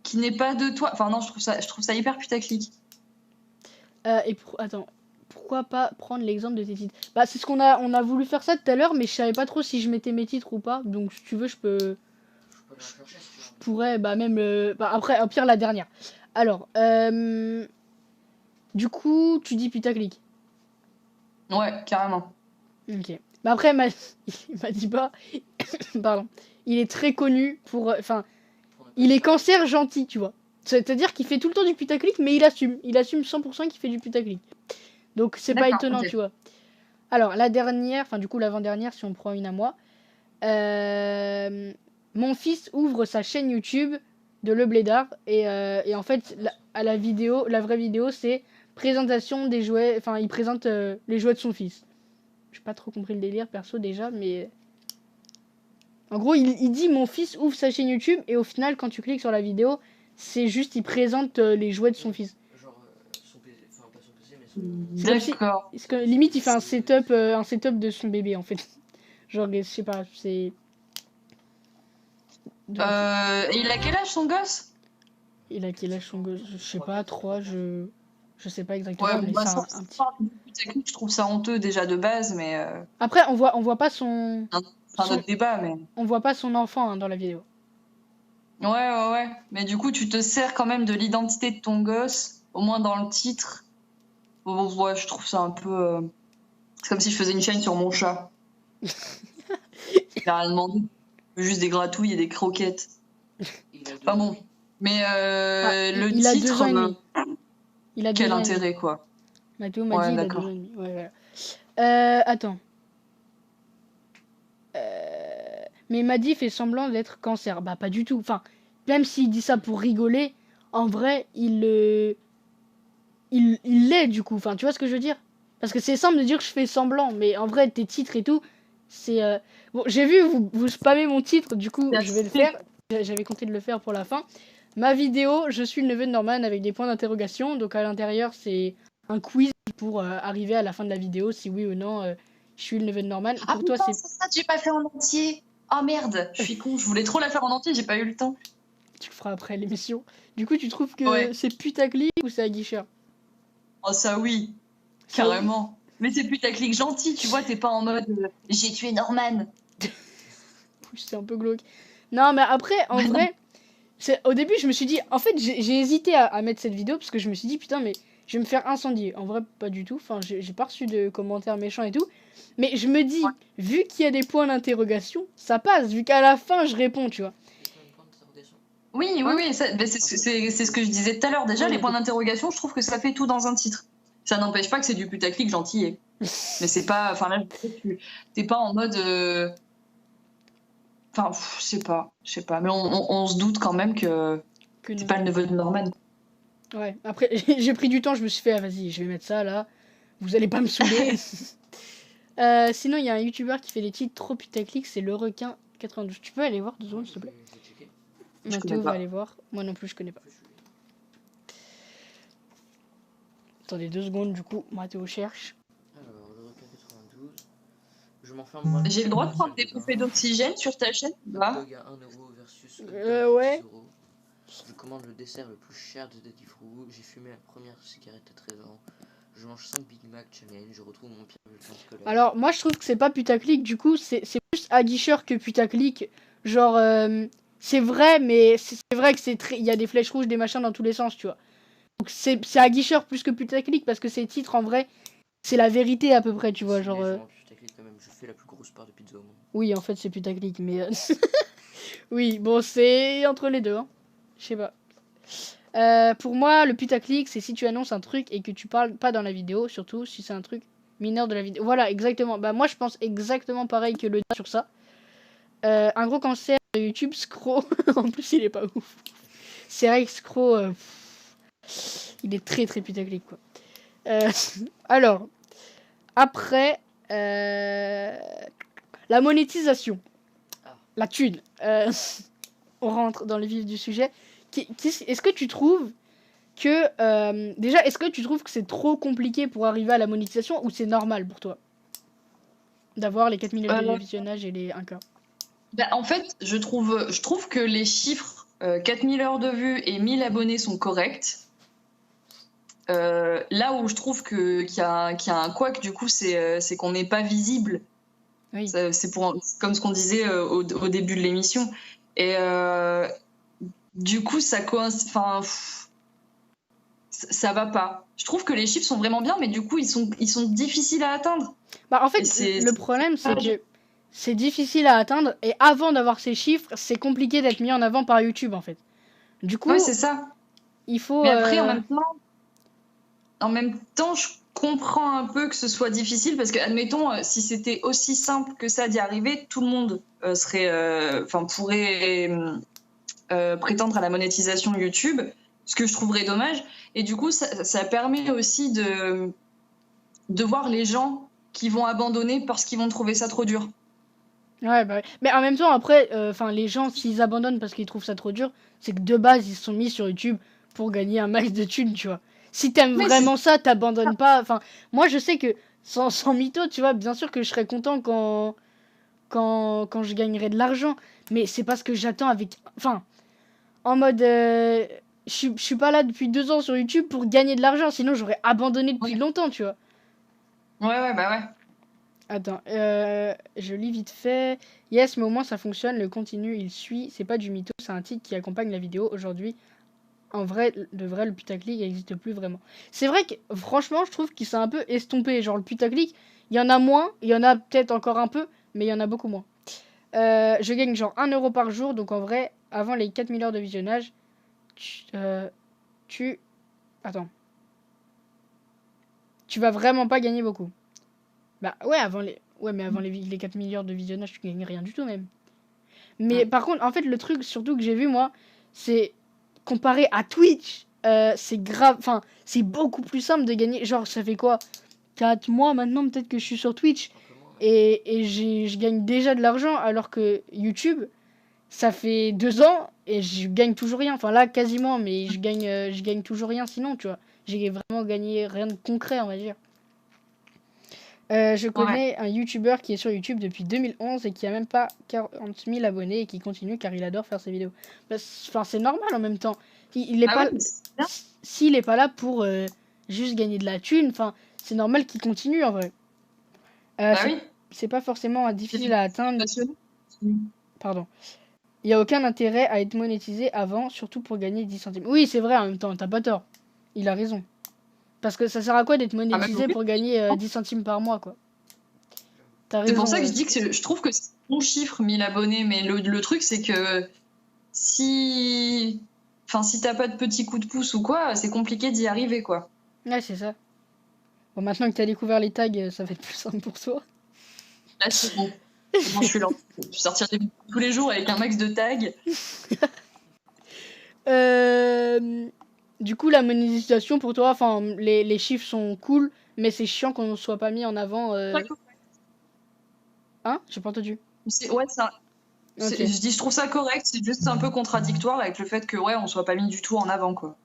qui n'est pas de toi. Enfin, non, je trouve ça hyper putaclic. Attends, pourquoi pas prendre l'exemple de tes titres? Bah, c'est ce on a voulu faire ça tout à l'heure, mais je savais pas trop si je mettais mes titres ou pas. Donc, si tu veux, Je peux aller en chercher si tu je veux. pourrais, bah, même, bah, après, au pire, la dernière. Alors, du coup, tu dis putaclic. Ouais, carrément. Ok. Bah après, il m'a dit pas. Pardon. Il est très connu pour. Enfin, il est cancer gentil, tu vois. C'est-à-dire qu'il fait tout le temps du putaclic, mais il assume. Il assume 100% qu'il fait du putaclic. Donc c'est pas D'accord, étonnant, ok. tu vois. Alors, la dernière, enfin du coup l'avant-dernière, si on prend une à moi. Mon fils ouvre sa chaîne YouTube de Le Blédard. Et en fait, la vidéo, la vraie vidéo, c'est présentation des jouets. Enfin, il présente les jouets de son fils. J'ai pas trop compris le délire perso déjà, mais. En gros, il dit mon fils ouvre sa chaîne YouTube et au final, quand tu cliques sur la vidéo, c'est juste il présente les jouets de son fils. Genre son PC, enfin pas son PC, mais son. Comme si, D'accord. parce que limite, il fait un setup de son bébé en fait. Genre, je sais pas, c'est. Donc, Et il a quel âge son gosse? il a quel âge son gosse? Je sais pas, 3, je sais pas exactement, Ouais, mais bah, c'est ça, un petit. je trouve ça honteux déjà de base, mais Après, on voit pas son, c'est un autre débat, mais. on voit pas son enfant hein, dans la vidéo. Ouais. Mais du coup, tu te sers quand même de l'identité de ton gosse, au moins dans le titre. Bon, ouais, je trouve ça un peu. C'est comme si je faisais une chaîne sur mon chat. Il a rien demandé. Juste des gratouilles et des croquettes. Il a Enfin 2 ans. bon. Mais Ah, le il a 2 titre, ans et demi. Il a 2 quel ans et demi. intérêt, quoi. Mathéo m'a Ouais, dit il a 2 d'accord. ans et demi. Ouais, voilà. Attends. Mais Maddy fait semblant d'être cancer. Bah pas du tout. Enfin, même s'il dit ça pour rigoler, en vrai, il l'est du coup. Enfin, tu vois ce que je veux dire? Parce que c'est simple de dire que je fais semblant, mais en vrai, tes titres et tout, c'est... Bon, j'ai vu, vous spammez mon titre, du coup, je vais le faire. J'avais compté de le faire pour la fin. Ma vidéo, je suis le neveu de Norman avec des points d'interrogation. Donc à l'intérieur, c'est un quiz pour arriver à la fin de la vidéo, si oui ou non, je suis le neveu de Norman. Ah Pour toi, putain, c'est... c'est ça, j'ai pas fait en entier. Oh merde, je suis con, je voulais trop la faire en entier, j'ai pas eu le temps. Tu le feras après l'émission. Du coup, tu trouves que Ouais. c'est putaclic ou c'est aguicheur? Oh ça oui, Ça, oui. carrément. Mais c'est putaclic gentil, tu vois, t'es pas en mode j'ai tué Norman. C'est un peu glauque. Non, mais après, en vrai, au début, je me suis dit... En fait, j'ai hésité à mettre cette vidéo parce que je me suis dit, putain, mais je vais me faire incendier. En vrai, pas du tout. Enfin, j'ai pas reçu de commentaires méchants et tout. Mais je me dis, Ouais. vu qu'il y a des points d'interrogation, ça passe. Vu qu'à la fin, je réponds, tu vois. Oui, Hein c'est ce que je disais tout à l'heure. Déjà, Oui, les ok. points d'interrogation, je trouve que ça fait tout dans un titre. Ça n'empêche pas que c'est du putaclic gentil. Mais c'est pas. Enfin là, t'es pas en mode. Enfin, je sais pas. Mais on se doute quand même que Que c'est non. pas le neveu de Norman. Ouais, après, j'ai pris du temps, je me suis fait, ah, vas-y, je vais mettre ça là. Vous allez pas me saouler. Sinon, il y a un youtubeur qui fait des titres trop putaclic, c'est le requin 92. Tu peux aller voir 2 secondes, s'il te plaît? Je vais checker. Je Mathéo connais va pas. aller voir. Moi non plus, je connais pas. Attendez 2 secondes, du coup, Mathéo cherche. Alors, le requin 92. Je m'enferme moi. J'ai le droit de prendre des bouffées d'oxygène sur ta chaîne? Le Bah. dog à 1 euro versus hot dog à Ouais. 10 euros. Je commande le dessert le plus cher de Daddy Frou. J'ai fumé la première cigarette à 13 ans. Je mange 5 Big Mac challenge. Je retrouve mon pire bulletin scolaire. Alors, moi, je trouve que c'est pas putaclic, du coup, c'est plus aguicheur que putaclic. Genre, c'est vrai, mais c'est vrai que il y a des flèches rouges, des machins dans tous les sens, tu vois. Donc, c'est aguicheur plus que putaclic, parce que ces titres, en vrai, c'est la vérité à peu près, tu vois. C'est Genre, légèrement putaclic quand même. Je fais la plus grosse part de pizza au monde. oui, en fait, c'est putaclic, mais... oui, bon, c'est entre les deux, hein. Je sais pas. Pour moi, le putaclic, c'est si tu annonces un truc et que tu parles pas dans la vidéo, surtout si c'est un truc mineur de la vidéo. Voilà, exactement. Bah, moi, je pense exactement pareil que le gars sur ça. Un gros cancer de YouTube, Scro. En plus, il est pas ouf. C'est vrai que Scro, il est très très putaclic, quoi. Alors, après, la monétisation. La thune. On rentre dans le vif du sujet. Est-ce que tu trouves que... déjà, est-ce que tu trouves que c'est trop compliqué pour arriver à la monétisation ou c'est normal pour toi d'avoir les 4 000 de visionnages et les 1K? Bah, en fait, je trouve que les chiffres 4000 heures de vue et 1000 abonnés sont corrects. Là où je trouve qu'il y a un couac, du coup, c'est qu'on n'est pas visible. Oui. C'est comme ce qu'on disait au début de l'émission. Et du coup, ça coïncide. Enfin, ça va pas. Je trouve que les chiffres sont vraiment bien, mais du coup, ils sont difficiles à atteindre. Bah, en fait, Et le problème, c'est que c'est difficile à atteindre. Et avant d'avoir ces chiffres, c'est compliqué d'être mis en avant par YouTube, en fait. Du coup, Ouais, c'est ça. il faut... Mais après, en même temps, je comprends un peu que ce soit difficile parce que, admettons, si c'était aussi simple que ça d'y arriver, tout le monde pourrait prétendre à la monétisation YouTube, ce que je trouverais dommage. Et du coup, ça permet aussi de voir les gens qui vont abandonner parce qu'ils vont trouver ça trop dur. Ouais, bah, ouais. Mais en même temps, après, les gens, s'ils abandonnent parce qu'ils trouvent ça trop dur, c'est que de base, ils se sont mis sur YouTube pour gagner un max de thunes, tu vois. Si t'aimes Mais vraiment ça, t'abandonnes pas. Enfin, moi, je sais que, sans mytho, tu vois, bien sûr que je serais content quand je gagnerai de l'argent. Mais c'est parce que j'attends avec... Enfin, en mode... je suis pas là depuis 2 ans sur YouTube pour gagner de l'argent, sinon j'aurais abandonné depuis longtemps, tu vois. Ouais, bah ouais. Attends, je lis vite fait. Yes, mais au moins ça fonctionne, le continu il suit, c'est pas du mytho, c'est un titre qui accompagne la vidéo. Aujourd'hui, en vrai, le putaclic n'existe plus vraiment. C'est vrai que franchement, je trouve qu'il s'est un peu estompé. Genre le putaclic, il y en a moins, il y en a peut-être encore un peu, mais il y en a beaucoup moins. Je gagne genre 1 euro par jour, donc en vrai, avant les 4000 heures de visionnage, Attends. Tu vas vraiment pas gagner beaucoup. Bah ouais, mais avant les 4 milliards de visionnage, tu gagnes rien du tout même. Mais par contre, en fait, le truc surtout que j'ai vu moi, c'est comparé à Twitch, c'est grave, enfin, c'est beaucoup plus simple de gagner. Genre, ça fait quoi 4 mois maintenant peut-être que je suis sur Twitch et je gagne déjà de l'argent alors que YouTube, ça fait 2 ans et je gagne toujours rien. Enfin là, quasiment, mais je gagne toujours rien sinon, tu vois. J'ai vraiment gagné rien de concret, on va dire. Je connais un YouTuber qui est sur YouTube depuis 2011 et qui a même pas 40 000 abonnés et qui continue car il adore faire ses vidéos. Enfin, c'est normal en même temps. Il est pas... S'il est pas là pour juste gagner de la thune, enfin, c'est normal qu'il continue en vrai. C'est pas forcément difficile à atteindre. Pardon. Il n'y a aucun intérêt à être monétisé avant, surtout pour gagner 10 centimes. Oui, c'est vrai en même temps, t'as pas tort. Il a raison. Parce que ça sert à quoi d'être monétisé pour gagner 10 centimes par mois, quoi. C'est pour ça que je dis que je trouve que c'est un bon chiffre, 1000 abonnés, mais le truc, c'est que si t'as pas de petits coups de pouce ou quoi, c'est compliqué d'y arriver, quoi. Ouais, c'est ça. Bon, maintenant que t'as découvert les tags, ça va être plus simple pour toi. Là, c'est bon. Je suis là. Je sortirai tous les jours avec un max de tags. Du coup, la monétisation pour toi, enfin, les chiffres sont cool, mais c'est chiant qu'on ne soit pas mis en avant. Hein? J'ai pas entendu. Ouais, ça. Okay. Je trouve ça correct, c'est juste un peu contradictoire avec le fait que, on soit pas mis du tout en avant, quoi.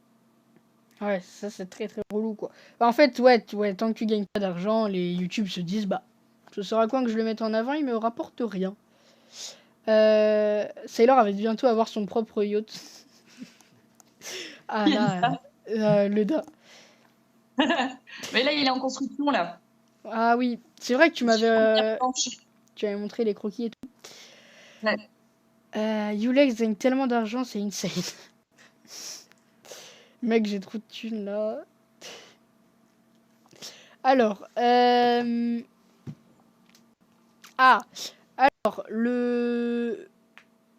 Ouais, ça c'est très très relou, quoi. Bah, en fait, ouais, tant que tu gagnes pas d'argent, les YouTube se disent, bah, ce sera quoi que je le mette en avant, il me rapporte rien. Sailor va bientôt avoir son propre yacht. Ah là, le da. Mais là, il est en construction, là. Ah oui, c'est vrai que tu m'avais montré les croquis et tout. Ouais. Ulex gagne tellement d'argent, c'est insane. Mec, j'ai trop de thunes, là. Alors,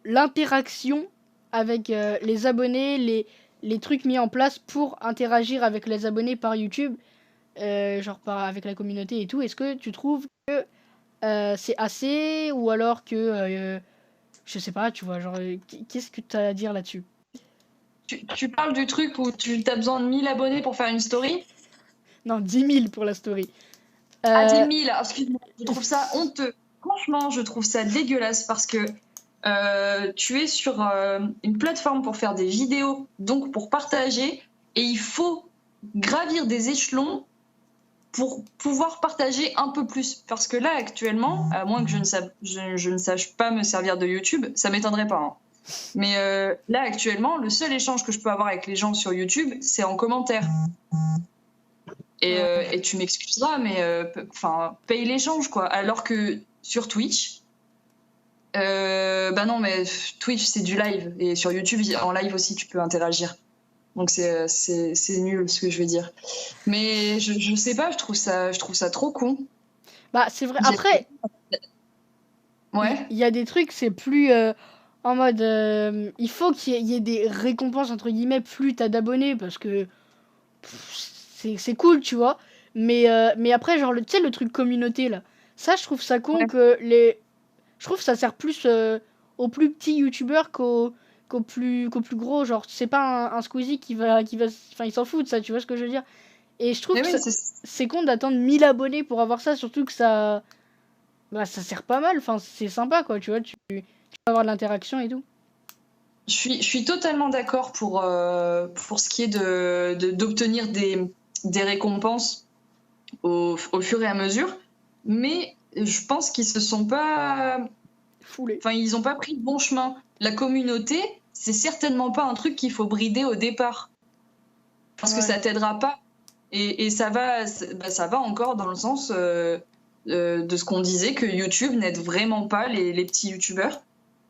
l'interaction avec les abonnés, les trucs mis en place pour interagir avec les abonnés par YouTube, avec la communauté et tout, est-ce que tu trouves que c'est assez ou alors que je sais pas, tu vois, genre qu'est-ce que tu as à dire là-dessus? Tu parles du truc où tu as besoin de 1000 abonnés pour faire une story? Non, 10 000 pour la story. 10 000, excuse-moi, je trouve ça honteux. Franchement, je trouve ça dégueulasse parce que tu es sur une plateforme pour faire des vidéos, donc pour partager, et il faut gravir des échelons pour pouvoir partager un peu plus. Parce que là, actuellement, à moins que je ne sache pas me servir de YouTube, ça m'étonnerait pas. Hein. Mais là, actuellement, le seul échange que je peux avoir avec les gens sur YouTube, c'est en commentaire. Et tu m'excuseras, mais paye l'échange, quoi. Alors que sur Twitch, non, mais Twitch, c'est du live. Et sur YouTube, en live aussi, tu peux interagir. Donc c'est nul ce que je veux dire. Mais je sais pas, je trouve ça trop con. Bah, c'est vrai. J'ai- Après, Ouais. il y a des trucs, c'est plus en mode. Il faut qu'il y ait des récompenses, entre guillemets, plus t'as d'abonnés, parce que c'est cool, tu vois. Mais après, genre, tu sais, le truc communauté, là. Ça, je trouve ça con Ouais. que les. Je trouve que ça sert plus aux plus petits youtubeurs qu'aux plus gros. Genre, c'est pas un Squeezie qui va. Enfin, il s'en fout de ça, tu vois ce que je veux dire. Et je trouve Mais que oui, c'est con d'attendre 1000 abonnés pour avoir ça, surtout que ça. Bah, ça sert pas mal. Enfin, c'est sympa, quoi, tu vois. Tu peux avoir de l'interaction et tout. je suis totalement d'accord pour ce qui est d'obtenir des récompenses au fur et à mesure. Mais je pense qu'ils se sont pas. Foulé. Enfin, ils n'ont pas pris le bon chemin. La communauté, c'est certainement pas un truc qu'il faut brider au départ. Parce que Ouais. ça t'aidera pas. Et ça va encore dans le sens de ce qu'on disait, que YouTube n'aide vraiment pas les petits YouTubeurs.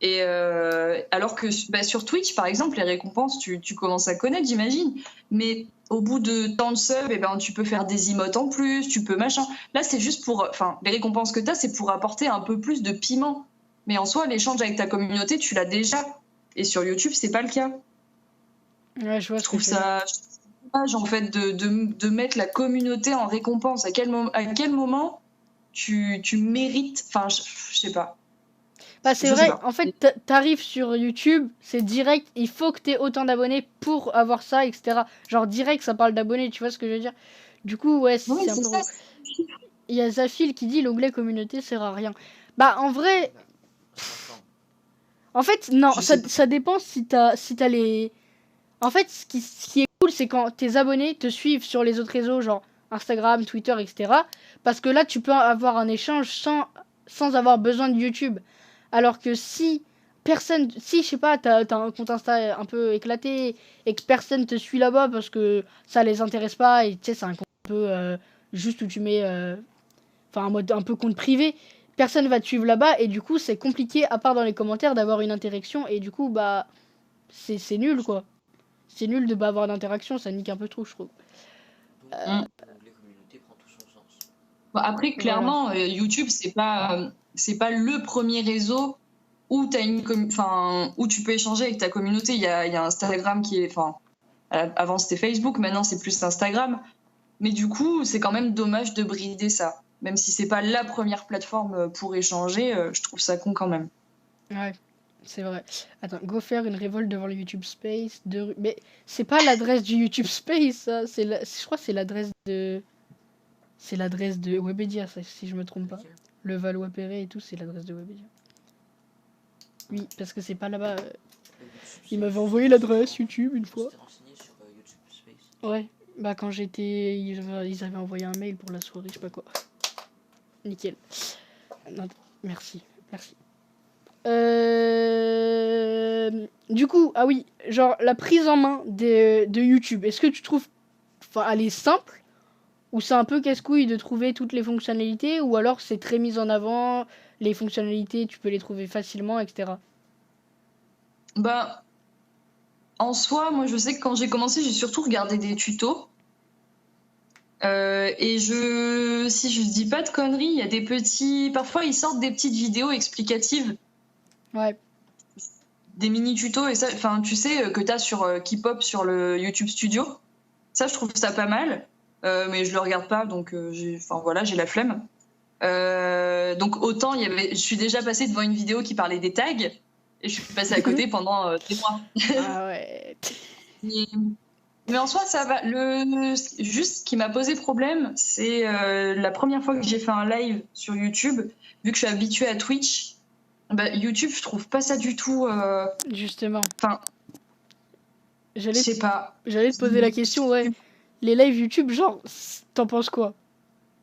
Et alors que sur Twitch, par exemple, les récompenses, tu commences à connaître, j'imagine. Mais au bout de tant de subs, tu peux faire des emotes en plus, tu peux machin. Là, c'est juste pour. Enfin, les récompenses que tu as, c'est pour apporter un peu plus de piment. Mais en soi, l'échange avec ta communauté, tu l'as déjà. Et sur YouTube, c'est pas le cas. Ouais, je vois Je ce que trouve tu veux dire. ça dommage, en fait, de mettre la communauté en récompense. À quel moment tu mérites. Enfin, je sais pas. Bah, c'est Je sais vrai, pas. en fait, t'arrives sur YouTube, c'est direct, il faut que t'aies autant d'abonnés pour avoir ça, etc. Genre, direct, ça parle d'abonnés, tu vois ce que je veux dire? Du coup, ouais, Oui, c'est un c'est peu ça. relou. Il y a Zafil qui dit l'onglet communauté sert à rien. Bah, en vrai, Bah, attends, en fait, non, Je sais pas. ça dépend si t'as les. En fait, ce qui est cool, c'est quand tes abonnés te suivent sur les autres réseaux, genre Instagram, Twitter, etc. Parce que là, tu peux avoir un échange sans avoir besoin de YouTube. Alors que si, je sais pas, t'as un compte Insta un peu éclaté et que personne te suit là-bas parce que ça les intéresse pas et tu sais, c'est un compte un peu juste où tu mets, enfin, un mode un peu compte privé. Personne va te suivre là-bas et du coup, c'est compliqué, à part dans les commentaires, d'avoir une interaction et du coup, bah, c'est nul quoi. C'est nul de pas avoir d'interaction, ça nique un peu trop, je trouve. donc Mm. l'onglet communauté prend tout son sens. Bon, après, Voilà. clairement, YouTube, c'est pas le premier réseau où où tu peux échanger avec ta communauté. Il y a Instagram qui est. Enfin, avant, c'était Facebook, maintenant, c'est plus Instagram. Mais du coup, c'est quand même dommage de brider ça. Même si c'est pas la première plateforme pour échanger, je trouve ça con quand même. Ouais, c'est vrai. Attends, go faire une révolte devant le YouTube Space Mais c'est pas l'adresse du YouTube Space, ça. Je crois que c'est l'adresse de. C'est l'adresse de Webedia, ça, si je me trompe pas. Lequel? Le Valois-Perret et tout, c'est l'adresse de Webedia. Oui, parce que c'est pas là-bas. Il m'avait envoyé l'adresse YouTube une fois. On s'était renseigné sur YouTube Space. Ouais, bah quand j'étais. Ils avaient envoyé un mail pour la soirée, je sais pas quoi. Nickel. Non, merci, merci. Du coup, ah oui, genre la prise en main de YouTube, est-ce que tu trouves, enfin, elle est simple ou c'est un peu casse-couille de trouver toutes les fonctionnalités ou alors c'est très mis en avant, les fonctionnalités tu peux les trouver facilement, etc. Bah, en soi, moi, je sais que quand j'ai commencé, j'ai surtout regardé des tutos. Et si je dis pas de conneries, il y a des petits. Parfois, ils sortent des petites vidéos explicatives, Ouais, des mini tutos, et ça, enfin, tu sais, que t'as qui pop sur le YouTube Studio. Ça, je trouve ça pas mal. Mais je le regarde pas, donc enfin, voilà, j'ai la flemme. Donc, autant, je suis déjà passée devant une vidéo qui parlait des tags, et je suis passée à côté pendant des mois. ah ouais. Mais en soi, ça va. Juste ce qui m'a posé problème, c'est la première fois que j'ai fait un live sur YouTube, vu que je suis habituée à Twitch, bah, YouTube, je trouve pas ça du tout. Justement, Enfin, je j'allais sais pas. j'allais te poser la question, ouais. Les lives YouTube, genre, t'en penses quoi?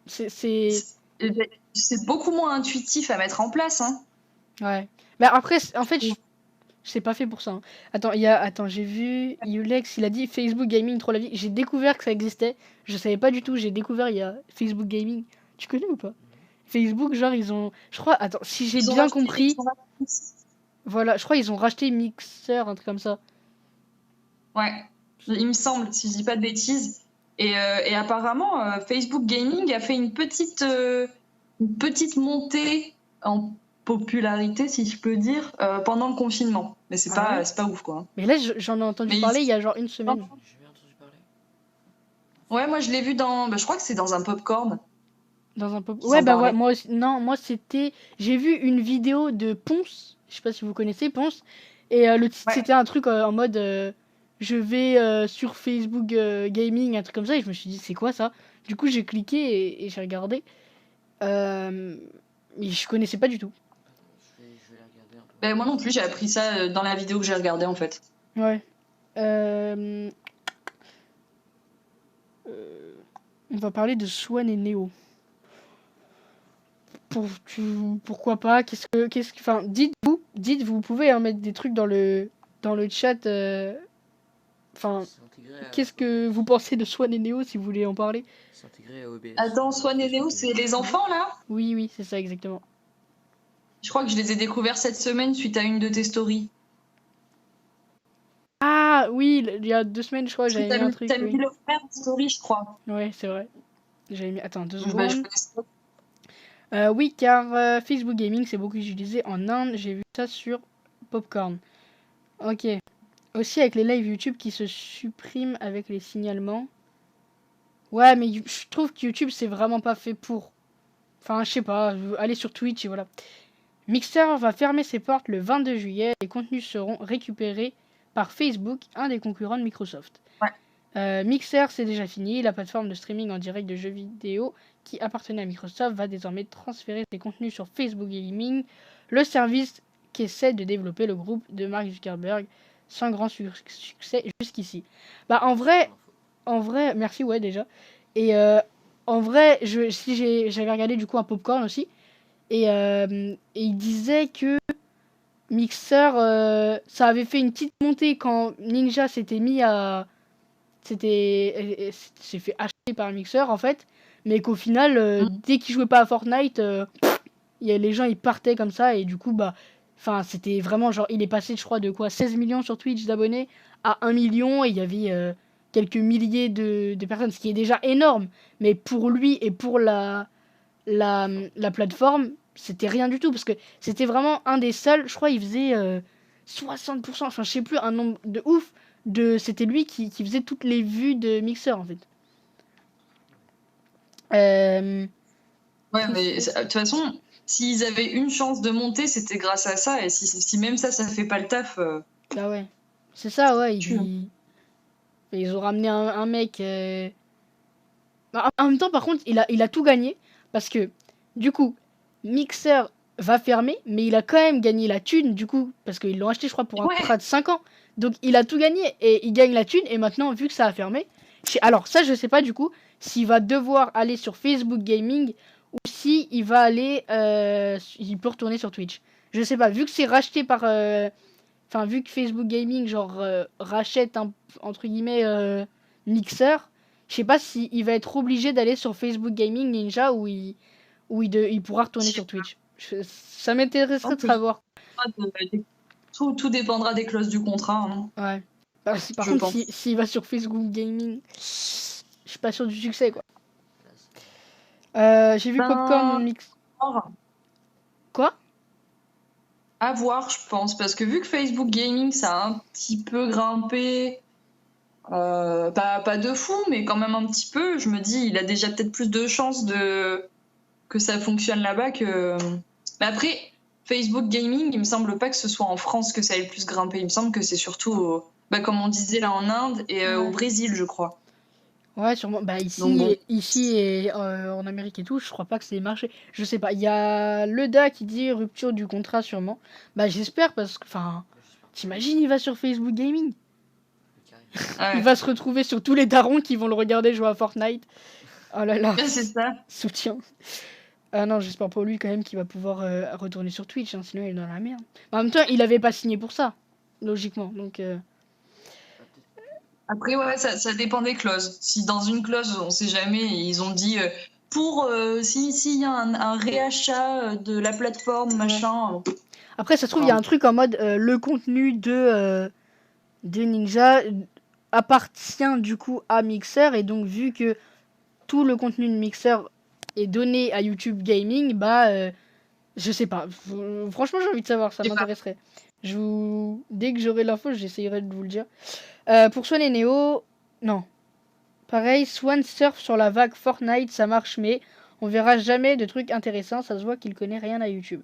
C'est... C'est beaucoup moins intuitif à mettre en place, hein. Ouais. Mais après, en fait, c'est pas fait pour ça, hein. Attends, j'ai vu Ulex, il a dit Facebook Gaming trop la vie. J'ai découvert que ça existait. Je savais pas du tout. J'ai découvert il y a Facebook Gaming. Tu connais ou pas? Facebook, genre ils ont, je crois. Attends, si j'ai Ils ont bien racheté- compris, ils ont racheté- voilà, je crois ils ont racheté Mixer, un truc comme ça. Ouais. il me semble, si je dis pas de bêtises. Et apparemment, Facebook Gaming a fait une petite montée en popularité, si je peux dire, pendant le confinement. Mais c'est Ah ouais? c'est pas ouf, quoi. Hein. Mais là, j'en ai entendu Mais parler il y a genre une semaine. J'ai bien entendu parler. Ouais, moi je l'ai vu je crois que c'est dans un popcorn. Dans un pop. Qu'ils Ouais, en bah ouais, parlaient. moi aussi. Non, moi c'était. J'ai vu une vidéo de Ponce. Je sais pas si vous connaissez Ponce. Et le titre Ouais. c'était un truc en mode je vais sur Facebook Gaming, un truc comme ça. Et je me suis dit, c'est quoi ça? Du coup, j'ai cliqué et j'ai regardé. Mais je connaissais pas du tout. Je vais la regarder un peu. Ben, moi non plus, j'ai appris ça dans la vidéo que j'ai regardée en fait. Ouais. Euh, On va parler de Swan et Neo. Pourquoi pas? Enfin, dites-vous, vous pouvez mettre des trucs dans le chat. Enfin, C'est intégré à, qu'est-ce que vous pensez de Swan et Neo si vous voulez en parler? c'est intégré à OBS. Attends, Swan et Néo, c'est les enfants là? Oui, oui, c'est ça exactement. Je crois que je les ai découverts cette semaine suite à une de tes stories. Ah oui, il y a 2 semaines, je crois, j'avais mis un truc. T'as Oui, mis le frère en story, je crois. ouais, c'est vrai. J'avais mis. Attends, 2 Ben, je secondes. connais ça. Oui, car Facebook Gaming, c'est beaucoup utilisé en Inde. J'ai vu ça sur Popcorn. Ok. Aussi avec les lives YouTube qui se suppriment avec les signalements. Ouais, mais je trouve que YouTube, c'est vraiment pas fait pour. Enfin, je sais pas, aller sur Twitch et voilà. Mixer va fermer ses portes le 22 juillet. Les contenus seront récupérés par Facebook, un des concurrents de Microsoft. Ouais. Mixer, c'est déjà fini. La plateforme de streaming en direct de jeux vidéo qui appartenait à Microsoft va désormais transférer ses contenus sur Facebook Gaming, le service qu'essaie de développer le groupe de Mark Zuckerberg, sans grand succès jusqu'ici. Bah en vrai, merci ouais déjà. Et en vrai, j'avais regardé du coup un popcorn aussi, et il disait que Mixer, ça avait fait une petite montée quand Ninja s'est fait acheter par Mixer en fait, mais qu'au final, dès qu'il jouait pas à Fortnite, les gens ils partaient comme ça et du coup bah, enfin c'était vraiment genre il est passé je crois de quoi 16 millions sur Twitch d'abonnés à 1 million et il y avait quelques milliers de personnes, ce qui est déjà énorme, mais pour lui et pour la plateforme c'était rien du tout parce que c'était vraiment un des seuls, je crois il faisait 60%, enfin je sais plus un nombre de ouf c'était lui qui faisait toutes les vues de Mixer en fait. Ouais, mais de toute façon, s'ils avaient une chance de monter, c'était grâce à ça. Et si même ça fait pas le taf. Bah ouais, c'est ça, ouais. Tu- Ils ont ramené un mec. Bah, en même temps, par contre, il a tout gagné parce que du coup, Mixer va fermer, mais il a quand même gagné la thune du coup parce qu'ils l'ont acheté, je crois, pour un Ouais. contrat de 5 ans. Donc il a tout gagné et il gagne la thune. Et maintenant, vu que ça a fermé, alors ça, je sais pas du coup s'il va devoir aller sur Facebook Gaming ou si il va aller, il peut retourner sur Twitch. Je sais pas. Vu que c'est racheté par, enfin vu que Facebook Gaming genre rachète entre guillemets Mixer, je sais pas si il va être obligé d'aller sur Facebook Gaming Ninja ou il pourra retourner sur Twitch. Ça m'intéresserait de savoir. Tout dépendra des clauses du contrat. Hein. Ouais. Par Je contre, pense. s'il va sur Facebook Gaming, je suis pas sûr du succès, quoi. J'ai vu Popcorn Mix. Quoi? À voir, je pense. Parce que vu que Facebook Gaming, ça a un petit peu grimpé, pas de fou, mais quand même un petit peu, je me dis, il a déjà peut-être plus de chances que ça fonctionne là-bas que. Mais après, Facebook Gaming, il me semble pas que ce soit en France que ça ait le plus grimpé. Il me semble que c'est surtout, comme on disait là en Inde et au Brésil, je crois. Ouais, sûrement. Bah ici et en Amérique et tout, je crois pas que c'est marché. Je sais pas. Il y a Leda qui dit rupture du contrat sûrement. Bah j'espère parce que, enfin, t'imagines, il va sur Facebook Gaming. Ouais. Il va se retrouver sur tous les darons qui vont le regarder jouer à Fortnite. Oh là là. C'est ça. Soutien. Ah non, j'espère pour lui quand même qu'il va pouvoir retourner sur Twitch, hein, sinon il est dans la merde. Mais en même temps, il avait pas signé pour ça, logiquement. Donc. Après, ouais, ça dépend des clauses. Si dans une clause, on sait jamais, ils ont dit pour s'il y a un réachat de la plateforme, machin. Après, ça se trouve, il y a un truc en mode le contenu de Ninja appartient du coup à Mixer, et donc vu que tout le contenu de Mixer est donné à YouTube Gaming, bah je sais pas. Franchement, j'ai envie de savoir, ça Je sais pas. m'intéresserait. Dès que j'aurai l'info, j'essayerai de vous le dire. Pour Swan et Neo, non. Pareil, Swan surfe sur la vague Fortnite, ça marche, mais on verra jamais de trucs intéressants. Ça se voit qu'il connaît rien à YouTube.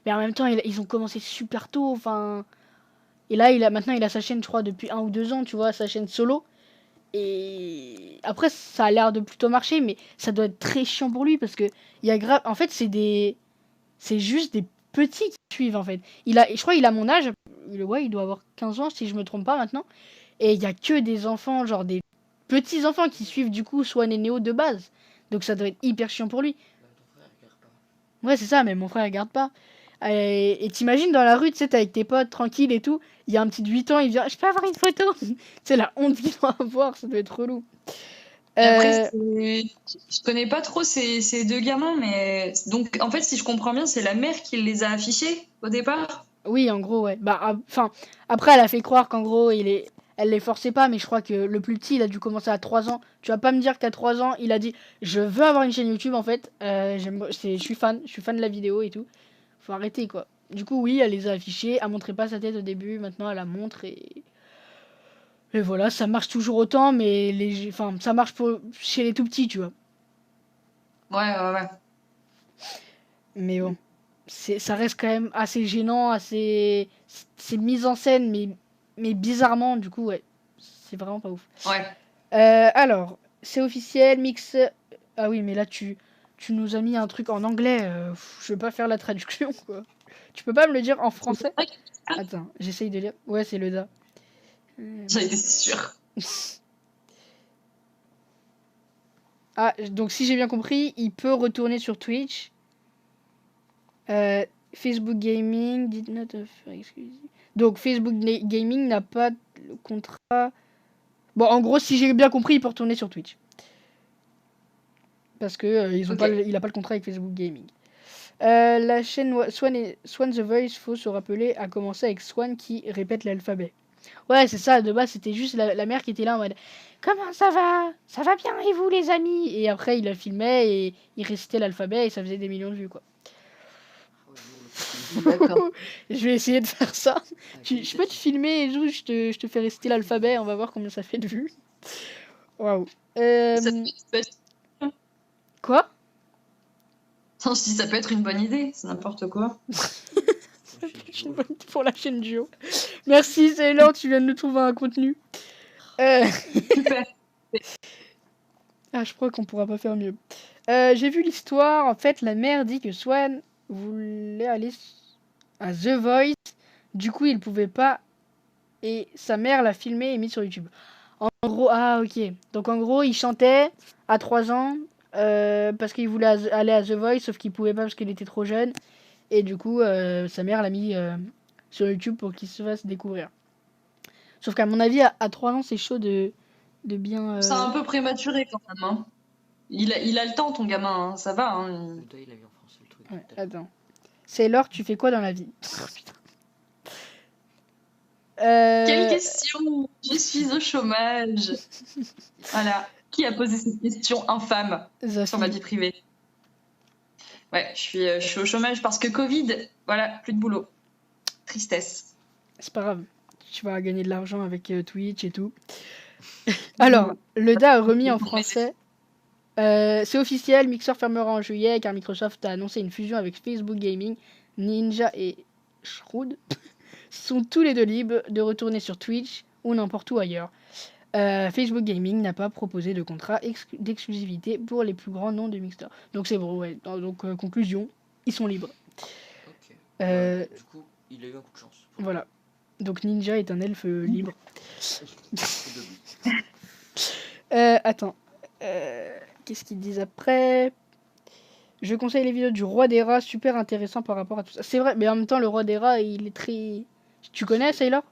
Mais en même temps, ils ont commencé super tôt. Enfin, et là, maintenant, il a sa chaîne, je crois, depuis 1 ou 2 ans, tu vois, sa chaîne solo. Et après, ça a l'air de plutôt marcher, mais ça doit être très chiant pour lui parce que il y a grave. En fait, c'est juste des petits qui suivent en fait. Je crois qu'il a mon âge. Ouais, il doit avoir 15 ans si je me trompe pas maintenant. Et il y a que des enfants, genre des petits enfants qui suivent du coup Swan et Neo de base. Donc ça doit être hyper chiant pour lui. Ton frère, regarde pas. Ouais, c'est ça, mais mon frère regarde pas. Et t'imagines dans la rue, tu sais, t'es avec tes potes tranquille et tout. Il y a un petit de 8 ans, il vient, je peux avoir une photo. C'est la honte qu'il doit avoir, ça doit être relou. Et après, je connais pas trop ces deux gamins, mais donc en fait, si je comprends bien, c'est la mère qui les a affichés au départ. Oui, en gros, ouais. Bah, enfin, après, elle a fait croire qu'en gros, elle les forçait pas, mais je crois que le plus petit, il a dû commencer à 3 ans. Tu vas pas me dire qu'à 3 ans, il a dit, je veux avoir une chaîne YouTube, en fait. Je suis fan de la vidéo et tout. Faut arrêter, quoi. Du coup, oui, elle les a affichés, elle montrait pas sa tête au début, maintenant elle la montre et voilà, ça marche toujours autant, mais enfin, ça marche chez les tout petits, tu vois. Ouais. Mais bon, ça reste quand même assez gênant, c'est mise en scène, mais bizarrement, du coup, ouais, c'est vraiment pas ouf. Ouais. Alors, c'est officiel, mix. Ah oui, mais là, tu nous as mis un truc en anglais. Je vais pas faire la traduction, quoi. Tu peux pas me le dire en français? Attends, j'essaye de lire. Ouais, c'est le da. J'en étais sûre. Ah, donc si j'ai bien compris, il peut retourner sur Twitch. Facebook Gaming did not offer exclusive. Donc Facebook Gaming n'a pas le contrat. Bon, en gros, si j'ai bien compris, il peut retourner sur Twitch. Parce que il a pas le contrat avec Facebook Gaming. La chaîne Swan The Voice, faut se rappeler, a commencé avec Swan qui répète l'alphabet. Ouais, c'est ça, de base, c'était juste la mère qui était là en mode comment ça va? Ça va bien, et vous, les amis? Et après, il la filmait et il récitait l'alphabet et ça faisait des millions de vues, quoi. D'accord. Je vais essayer de faire ça. Je peux te filmer et je te fais réciter l'alphabet, on va voir combien ça fait de vues. Waouh. Quoi? Non, je dis ça peut être une bonne idée, c'est n'importe quoi. Pour la chaîne Duo. Merci, Sailor, tu viens de nous trouver un contenu. Super. Ah, je crois qu'on pourra pas faire mieux. J'ai vu l'histoire. En fait, la mère dit que Swan voulait aller à The Voice. Du coup, il pouvait pas. Et sa mère l'a filmé et mis sur YouTube. En gros, ah, ok. Donc, en gros, il chantait à 3 ans parce qu'il voulait aller à The Voice, sauf qu'il pouvait pas parce qu'il était trop jeune. Et du coup, sa mère l'a mis sur YouTube pour qu'il se fasse découvrir. Sauf qu'à mon avis, à 3 ans, c'est chaud de bien... C'est un peu prématuré quand même. Hein. Il a le temps, ton gamin, hein. Ça va. Hein. Le gars, il a vu en français le truc. Ouais, attends. Sailor, tu fais quoi dans la vie? Quelle question? Je suis au chômage. Voilà. Qui a posé cette question infâme sur ma vie privée? Ouais, je suis au chômage parce que Covid, voilà, plus de boulot. Tristesse. C'est pas grave. Tu vas gagner de l'argent avec Twitch et tout. Alors, le DA a remis en français. C'est officiel, Mixer fermera en juillet car Microsoft a annoncé une fusion avec Facebook Gaming. Ninja et Shroud sont tous les deux libres de retourner sur Twitch ou n'importe où ailleurs. Facebook Gaming n'a pas proposé de contrat d'exclusivité pour les plus grands noms de Mixer. Donc c'est bon, ouais. Donc conclusion, ils sont libres. Ok. Du coup, il a eu un coup de chance. Voilà. Donc Ninja est un elfe libre. Attends. Qu'est-ce qu'ils disent après? Je conseille les vidéos du roi des rats, super intéressant par rapport à tout ça. C'est vrai, mais en même temps, le roi des rats, il est très... Tu connais Sailor?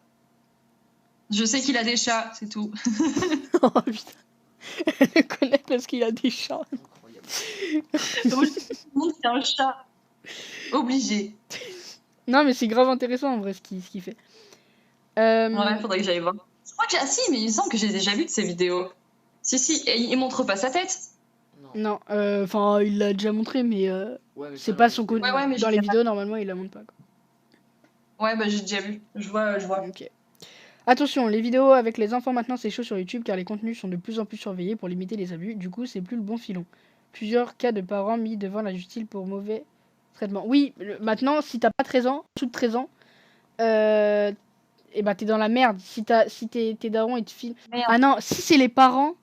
Je sais qu'il a des chats, c'est tout. Oh putain. Elle le connaît parce qu'il a des chats. Incroyable. Tout le monde c'est un chat. Obligé. Non, mais c'est grave intéressant en vrai ce qu'il fait. Ouais, faudrait que j'aille voir. Je crois que ah si, mais il me semble que j'ai déjà vu de ces vidéos. Si, et il montre pas sa tête. Non, enfin, il l'a déjà montré, mais Ouais, mais c'est ça, pas non, son mais côté. Ouais, mais Dans j'ai les vidéos, normalement, il la montre pas, quoi. Ouais, bah j'ai déjà vu. Je vois. Ok. Attention, les vidéos avec les enfants maintenant c'est chaud sur YouTube car les contenus sont de plus en plus surveillés pour limiter les abus. Du coup, c'est plus le bon filon. Plusieurs cas de parents mis devant la justice pour mauvais traitement. Oui, maintenant, si t'as pas 13 ans, en dessous de 13 ans, et bah t'es dans la merde. Si tes darons ils te filment. Merde. Ah non, si c'est les parents,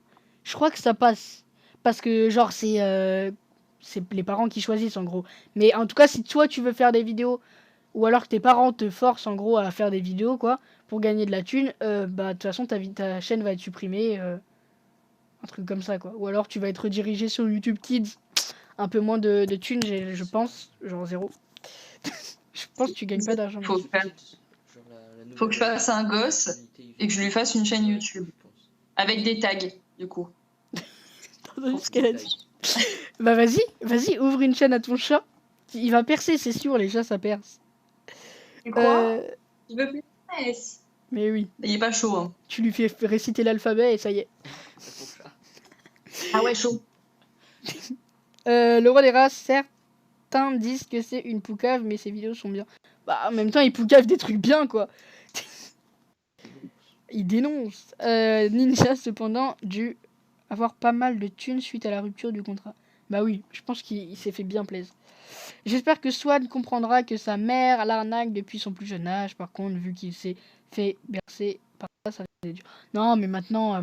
je crois que ça passe. Parce que genre c'est les parents qui choisissent en gros. Mais en tout cas, si toi tu veux faire des vidéos ou alors que tes parents te forcent en gros à faire des vidéos quoi pour gagner de la thune, bah de toute façon ta chaîne va être supprimée, un truc comme ça quoi. Ou alors tu vas être redirigé sur YouTube Kids, un peu moins de thunes, je pense, genre zéro. Je pense que tu gagnes pas d'argent. Faut que je fasse un gosse et que je lui fasse une chaîne YouTube avec des tags du coup. T'as ce qu'elle a dit. Bah vas-y, ouvre une chaîne à ton chat. Il va percer, c'est sûr, les chats ça perce. Tu crois Il veut plus. Mais oui. Il est pas chaud. Hein. Tu lui fais réciter l'alphabet et ça y est. Ah ouais, chaud. Le roi des races, certains disent que c'est une poucave, mais ses vidéos sont bien. Bah en même temps, il poucave des trucs bien quoi. Il dénonce. Ninja cependant dû avoir pas mal de thunes suite à la rupture du contrat. Bah oui, je pense qu'il s'est fait bien plaisir. J'espère que Swan comprendra que sa mère l'arnaque depuis son plus jeune âge. Par contre, vu qu'il s'est fait bercer par ça va être dur. Non, mais maintenant,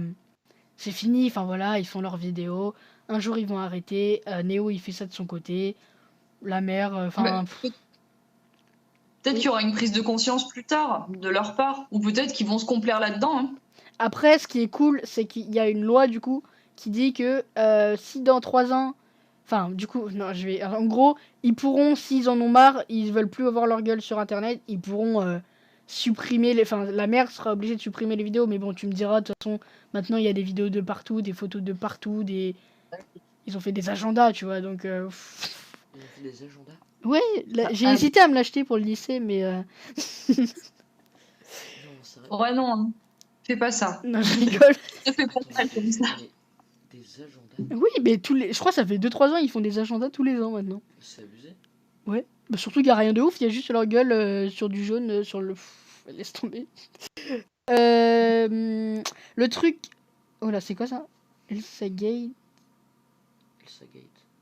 c'est fini. Enfin voilà, ils font leurs vidéos. Un jour, ils vont arrêter. Néo, il fait ça de son côté. La mère, enfin... Peut-être qu'il y aura une prise de conscience plus tard de leur part. Ou peut-être qu'ils vont se complaire là-dedans. Hein. Après, ce qui est cool, c'est qu'il y a une loi, du coup, qui dit que si dans 3 ans... Enfin, du coup, non, en gros, ils pourront, s'ils en ont marre, ils veulent plus avoir leur gueule sur Internet, ils pourront supprimer les... Enfin, la mère sera obligée de supprimer les vidéos, mais bon, tu me diras, de toute façon, maintenant, il y a des vidéos de partout, des photos de partout, Ils ont fait des agendas, tu vois, donc... Ils ont fait des agendas? Ouais, j'ai hésité à me l'acheter pour le lycée, mais... Non, c'est vrai. Ouais, non. Hein. Fais pas ça. Non, je rigole. Je fais pas ça comme ça. Des agendas? Oui, mais je crois que ça fait 2-3 ans, ils font des agendas tous les ans, maintenant. C'est abusé. Ouais. Bah, surtout qu'il n'y a rien de ouf, il y a juste leur gueule sur du jaune, sur le... laisse tomber. Le truc... Oh là, c'est quoi ça? Elsa Gate.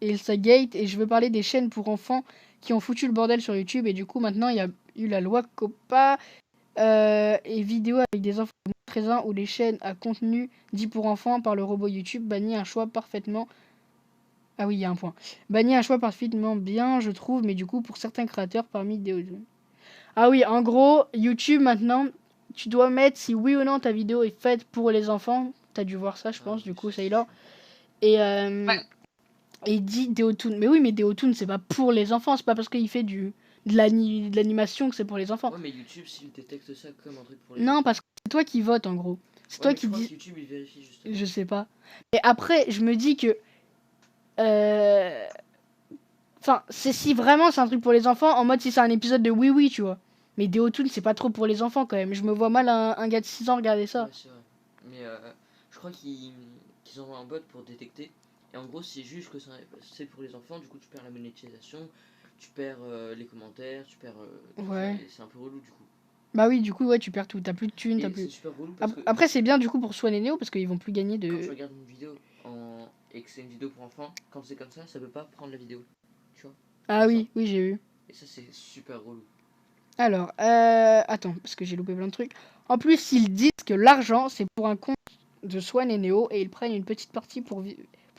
Et je veux parler des chaînes pour enfants qui ont foutu le bordel sur YouTube. Et du coup, maintenant, il y a eu la loi COPPA et vidéos avec des enfants de 13 ans où les chaînes à contenu dit pour enfants par le robot YouTube bannit un choix parfaitement... Ah oui, il y a un point. Bannit un choix parfaitement bien, je trouve, mais du coup, pour certains créateurs parmi des... Ah oui, en gros, YouTube, maintenant, tu dois mettre si oui ou non ta vidéo est faite pour les enfants. T'as dû voir ça, je pense, du coup, Sailor. Et... Ouais. Et il dit Deotoon. Mais oui, mais Deotoon, c'est pas pour les enfants. C'est pas parce qu'il fait de l'animation que c'est pour les enfants. Ouais, mais YouTube, s'il détecte ça comme un truc pour les enfants. Non, parce que c'est toi qui votes, en gros. C'est toi qui dis... YouTube, il vérifie justement. Je sais pas. Et après, je me dis que... Enfin, c'est si vraiment c'est un truc pour les enfants, en mode si c'est un épisode de Oui Oui, tu vois. Mais Deotoon, c'est pas trop pour les enfants, quand même. Je me vois mal un gars de 6 ans regarder ça. Ouais, c'est vrai. Mais je crois qu'ils ont un bot pour détecter. Et en gros, c'est juste que c'est pour les enfants, du coup tu perds la monétisation, tu perds les commentaires, tu perds... Ouais. C'est un peu relou du coup. Bah oui, du coup, ouais, tu perds tout. T'as plus de thunes, t'as plus... C'est super relou parce que... Après, c'est bien du coup pour Swan et Neo parce qu'ils vont plus gagner de... Quand tu regardes une vidéo et que c'est une vidéo pour enfants, quand c'est comme ça peut pas prendre la vidéo. Tu vois? Ah oui, oui, j'ai vu. Et ça, c'est super relou. Alors, attends, parce que j'ai loupé plein de trucs. En plus, ils disent que l'argent, c'est pour un compte de Swan et Neo et ils prennent une petite partie pour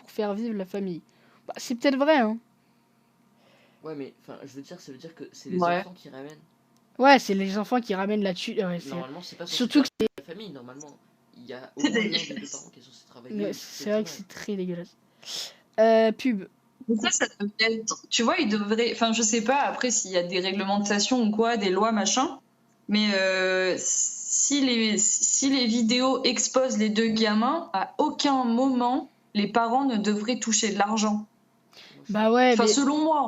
faire vivre la famille. Bah, c'est peut-être vrai, hein. Ouais, mais enfin, je veux dire, ça veut dire que c'est les Ouais. enfants qui ramènent. Ouais, c'est les enfants qui ramènent là-dessus. Ouais, Normalement, c'est pas censé surtout que faire la famille, normalement. Il y a au moins l'un des deux parents qui est censé travailler. ouais, c'est vrai que c'est très dégueulasse. Pub. Mais ça devrait être... Tu vois, il devrait... Enfin, je sais pas, après, s'il y a des réglementations ou quoi, des lois, machin. Mais si les vidéos exposent les deux gamins, à aucun moment, les parents ne devraient toucher de l'argent. Bah ouais, Enfin, mais... selon moi.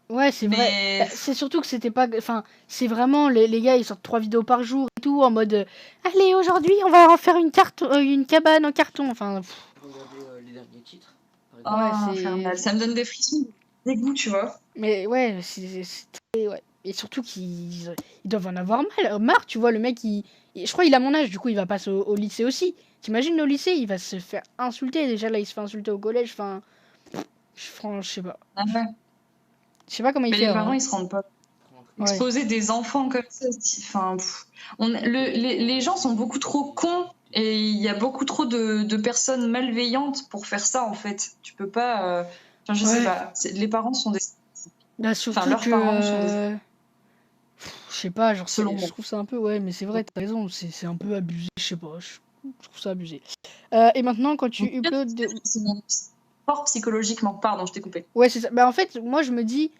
Ouais, c'est vrai. Mais C'est surtout que c'était pas. Enfin, c'est vraiment. Les gars, ils sortent 3 vidéos par jour et tout, en mode. Allez, aujourd'hui, on va en faire une cabane en carton. Enfin, Regardez les derniers titres, par oh, exemple. ouais, infernal. Ça me donne des frissons, des goûts, tu vois. Mais ouais, c'est très. Ouais. Et surtout ils doivent en avoir marre, tu vois. Le mec, je crois qu'il a mon âge, du coup, il va passer au lycée aussi. T'imagines au lycée, il va se faire insulter. Déjà, là, il se fait insulter au collège. Enfin, franchement, je sais pas. Ah ouais. Je sais pas comment il Mais fait, les hein. parents, ils se rendent pas. Ouais. Exposer des enfants comme ça, enfin, les gens sont beaucoup trop cons et il y a beaucoup trop de personnes malveillantes pour faire ça, en fait. Tu peux pas. Enfin, je sais Ouais. pas. Les parents sont des. Bah, Enfin, surtout leurs que. parents sont des. Je sais pas, genre, Selon je moi. trouve ça un peu. Ouais, mais c'est vrai, t'as raison, c'est un peu abusé, je sais pas. Je trouve ça abusé. Et maintenant, quand tu En tout cas, uploads. c'est fort psychologiquement. Pardon, je t'ai coupé. Ouais, c'est ça. Bah, en fait, moi, je me dis.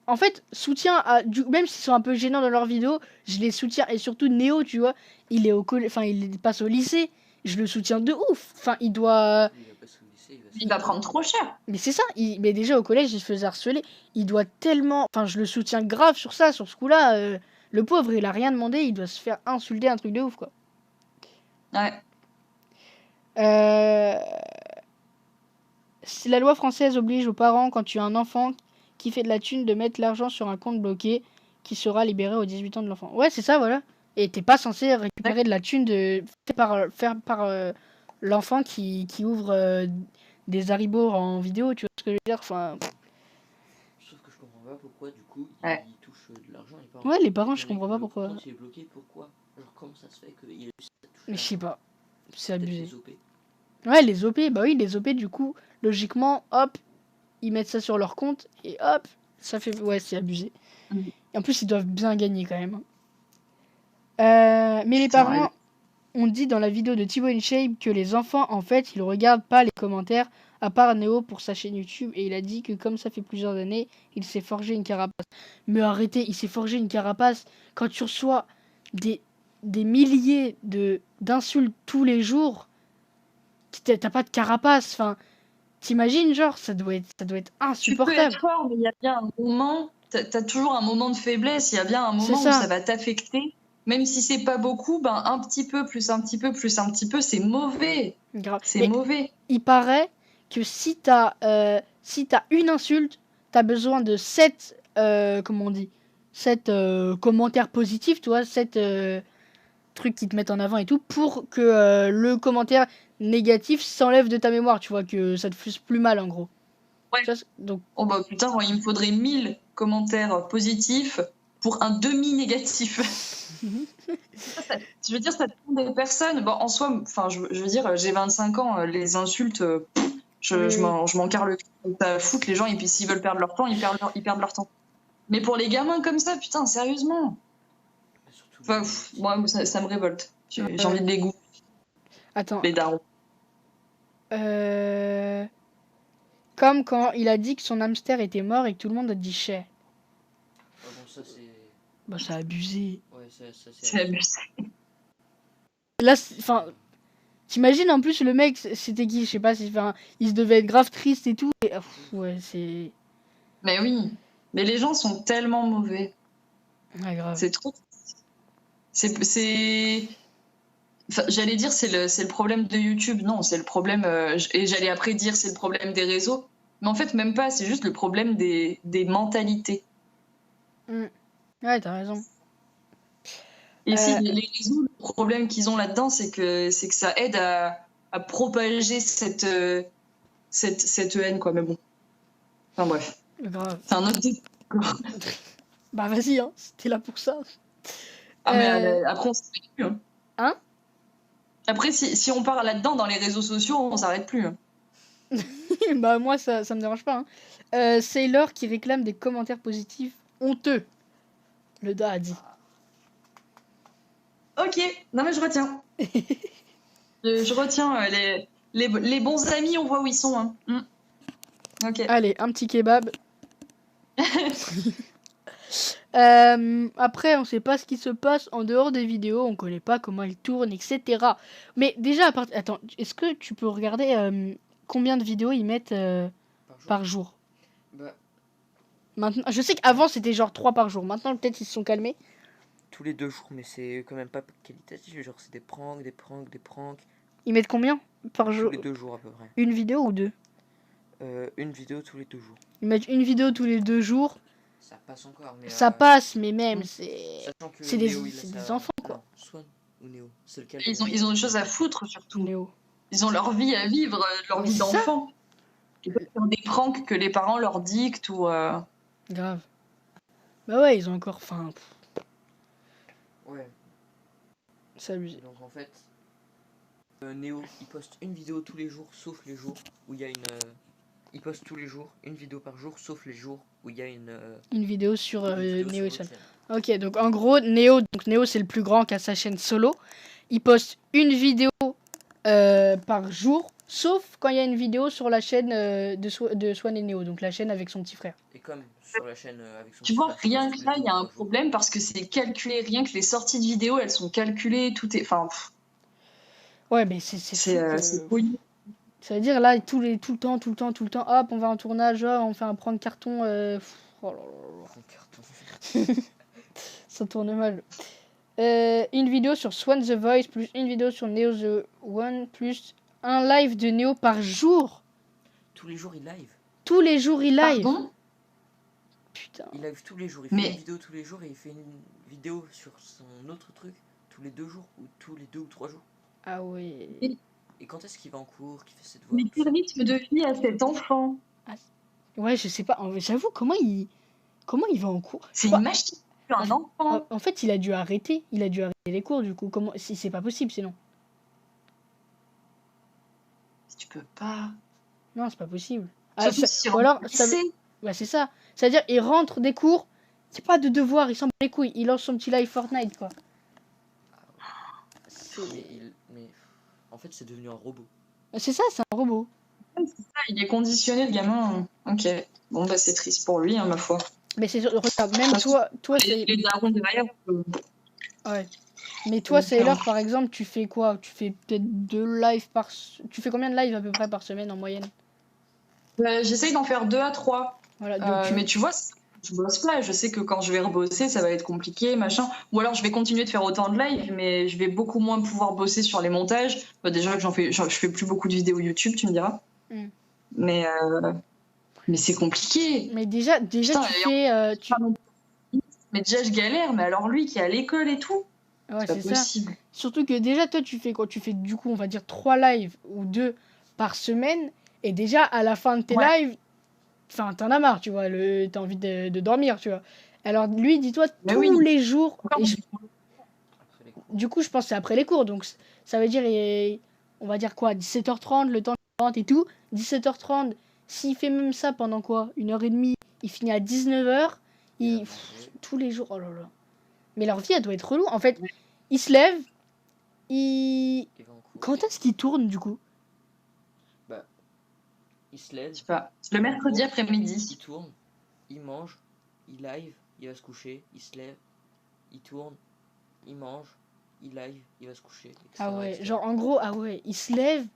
En fait, soutien à. Même s'ils sont un peu gênants dans leurs vidéos, je les soutiens. Et surtout, Néo, tu vois, il est au collège. Enfin, il passe au lycée. Je le soutiens de ouf. Enfin, il doit. Il va passer au lycée, il va se Il faire va prendre trop cher. Mais c'est ça. Mais déjà, au collège, il se faisait harceler. Il doit tellement. Enfin, je le soutiens grave sur ça, sur ce coup-là. Le pauvre, il a rien demandé. Il doit se faire insulter un truc de ouf, quoi. Ouais. Euh, Si la loi française oblige aux parents, quand tu as un enfant qui fait de la thune, de mettre l'argent sur un compte bloqué qui sera libéré aux 18 ans de l'enfant. Ouais, c'est ça, voilà. Et t'es pas censé récupérer de la thune faire par l'enfant qui ouvre des haribots en vidéo, tu vois ce que je veux dire. Enfin, Sauf que je comprends pas pourquoi, du coup, Ouais. il touche de l'argent, les parents. ouais, les parents, je Mais comprends pas le pourquoi. compte il est bloqué, pourquoi? Alors, comment ça se fait qu'il a réussi à toucher Mais je l'argent? sais pas. C'est Peut-être abusé. les OP. Ouais, les OP, bah oui, les OP, du coup, logiquement, hop, ils mettent ça sur leur compte et hop, ça fait. Ouais, c'est abusé. Mm. Et en plus, ils doivent bien gagner quand même. Mais les Putain, ouais. parents ont dit dans la vidéo de Thibaut InShape que les enfants, en fait, ils regardent pas les commentaires, à part Néo pour sa chaîne YouTube. Et il a dit que comme ça fait plusieurs années, il s'est forgé une carapace. Mais arrêtez, il s'est forgé une carapace. Quand tu reçois des, des milliers d'insultes tous les jours, t'as pas de carapace. Enfin, t'imagines, genre, ça doit être Tu peux insupportable. être fort, mais il y a bien un moment. T'as toujours un moment de faiblesse. Il y a bien un C'est moment où ça. ça va t'affecter. Même si c'est pas beaucoup, ben un petit peu, plus un petit peu, plus un petit peu, c'est mauvais. Grave. C'est Mais mauvais. il paraît que si t'as une insulte, t'as besoin de 7 comment on dit, 7 commentaires positifs, tu vois, 7 trucs qui te mettent en avant et tout, pour que le commentaire négatif s'enlève de ta mémoire, tu vois, que ça te fasse plus mal en gros. Ouais. Tu vois, donc, Oh bah putain, moi, il me faudrait 1000 commentaires positifs pour un demi-négatif. Je veux dire, ça dépend des personnes. Bon, en soi, enfin, je veux dire, j'ai 25 ans, les insultes, oui, oui. je m'en carre le cul. Ça fout, les gens, et puis s'ils veulent perdre leur temps, ils perdent leur temps. Mais pour les gamins comme ça, putain, sérieusement. Mais surtout, Enfin, moi, ça me révolte. J'ai Ouais. envie de les goûter, Attends. les darons. Comme quand il a dit que son hamster était mort et que tout le monde a dit chais. ah bon, ça c'est. Bah, ça a abusé. Ouais, ça c'est C'est abusé. abusé. Là, enfin, t'imagines en plus le mec, c'était qui? Je sais pas, enfin, il se devait être grave triste et tout. Et, ouais, c'est. Mais oui. Mais les gens sont tellement mauvais. Ouais, grave. C'est trop. C'est. Enfin, j'allais dire c'est le problème de YouTube. Non, c'est le problème. Et j'allais après dire c'est le problème des réseaux. Mais en fait, même pas. C'est juste le problème des mentalités. Ouais, t'as raison. Et si les réseaux, le problème qu'ils ont là-dedans, c'est que ça aide à propager cette haine, quoi. Mais bon. Enfin bref. Grave. C'est un autre débat. Bah, vas-y, hein, c'était là pour ça. Ah, mais après, on s'arrête plus. Hein. Hein? Après, si on part là-dedans dans les réseaux sociaux, on s'arrête plus. Hein. Bah, moi, ça me dérange pas. Hein. Sailor qui réclame des commentaires positifs honteux. Le Da a dit. Ok, non mais je retiens. je retiens les bons amis, on voit où ils sont. Hein. Ok. Allez, un petit kebab. Après, on sait pas ce qui se passe en dehors des vidéos, on connaît pas comment ils tournent, etc. Mais déjà, attends, est-ce que tu peux regarder combien de vidéos ils mettent Par jour. par jour? Bah, Maintenant, je sais qu'avant c'était genre 3 par jour. Maintenant, peut-être ils se sont calmés. Tous les 2 jours, mais c'est quand même pas qualitatif. Genre, c'est des pranks, des pranks, des pranks. Ils mettent combien par Tous jour? les 2 jours à peu près. Une vidéo ou deux? Une vidéo tous les 2 jours. Ils mettent une vidéo tous les 2 jours. Ça passe encore, mais. Ça passe, mais même, Mm. c'est Sachant que Néo, il a des sa- enfants, quoi. Non, Swan ou Néo, c'est lequel Ils ont des choses à foutre, surtout. Néo. Ils ont leur vie à vivre, leur Mais vie c'est ça. d'enfant. Ils peuvent faire des pranks que les parents leur dictent ou. Grave. Bah ouais, ils ont encore. Enfin, Ouais, c'est abusé. donc en fait, Néo, il poste une vidéo tous les jours, sauf les jours où il y a une. Il poste tous les jours, une vidéo par jour, sauf les jours où il y a Une vidéo sur une vidéo Néo et sur Swan. l'autre chaîne. Ok, donc en gros, Néo c'est le plus grand qui a sa chaîne solo. Il poste une vidéo par jour, sauf quand il y a une vidéo sur la chaîne de Swan et Néo, donc la chaîne avec son petit frère. Et comme sur la chaîne avec son Tu petit vois, frère, rien poste que là, tous il les y a 2 ou un 3 jours. problème parce que c'est calculé. Rien que les sorties de vidéos, elles sont calculées. Tout est. Enfin, Ouais, mais c'est fou que... c'est poli. Ça veut dire là, tout le temps, hop, on va en tournage, hop, on fait un prank carton. Oh là là là. Prends le carton. Ça tourne mal. Une vidéo sur Swan The Voice, plus une vidéo sur Neo The One, plus un live de Neo par jour. Tous les jours, il live. Tous les jours, il live. Pardon? Putain. Il live tous les jours. Il fait Mais- une vidéo tous les jours et il fait une vidéo sur son autre truc tous les 2 jours ou tous les 2 ou 3 jours. Ah ouais. Et quand est-ce qu'il va en cours, qu'il fait ses devoirs Mais tout quel ça rythme de vie a cet enfant? Ouais, je sais pas. J'avoue, comment il va en cours? C'est Quoi une machine, un enfant. En fait, il a dû arrêter. Il a dû arrêter les cours, du coup. Comment... Si c'est pas possible, sinon. Tu peux pas. Non, c'est pas possible. Ah, Surtout ça- si ou alors, on ça... sait. Ouais, c'est ça. C'est-à-dire, il rentre des cours, il n'y a pas de devoir, il s'en bat les couilles. Il lance son petit live Fortnite, quoi. Mais en fait, c'est devenu un robot. C'est ça, c'est un robot. Il est conditionné, le gamin. Ok. Bon, bah, c'est triste pour lui, hein, ma foi. Mais c'est regarde, même toi, c'est. Les darons derrière. Ouais. Mais toi, Donc, Sailor, par exemple, tu fais quoi? Tu fais peut-être 2 lives par. Tu fais combien de lives à peu près par semaine en moyenne? J'essaye d'en faire 2 à 3. Voilà, donc Mais tu vois, je bosse pas. Je sais que quand je vais rebosser, ça va être compliqué, machin. Ou alors, je vais continuer de faire autant de lives, mais je vais beaucoup moins pouvoir bosser sur les montages. Bah, déjà que je fais plus beaucoup de vidéos YouTube, tu me diras. Mm. Mais c'est compliqué. Mais déjà Putain, tu fais. Mais déjà, je galère. Mais alors, lui qui est à l'école et tout, Ouais, c'est c'est pas ça. possible. Surtout que déjà, toi, tu fais quoi? Tu fais du coup, on va dire 3 lives ou 2 par semaine. Et déjà, à la fin de tes Ouais. lives, enfin, t'en as marre, tu vois. T'as envie de dormir, tu vois. Alors, lui, dis-toi, Mais tous oui. les jours. Encore, Et Après les cours. du coup, je pense que c'est après les cours. Donc, ça veut dire, on va dire quoi? 17h30, le temps de 30 et tout. 17h30, s'il fait même ça pendant quoi? 1h30, il finit à 19h. Il va Pff, manger. tous les jours. Oh là là. Mais leur vie, elle doit être relou. En fait, il se lève. Il va en cours. Quand est-ce qu'il tourne du coup? Il se lève. Je sais pas. Le mercredi Il après-midi. tourne. Il mange. Il live. Il va se coucher. Il se lève. Il tourne. Il mange. Il live. Il va se coucher. Etc., Ah ouais, etc. genre en gros, ah ouais, il se lève,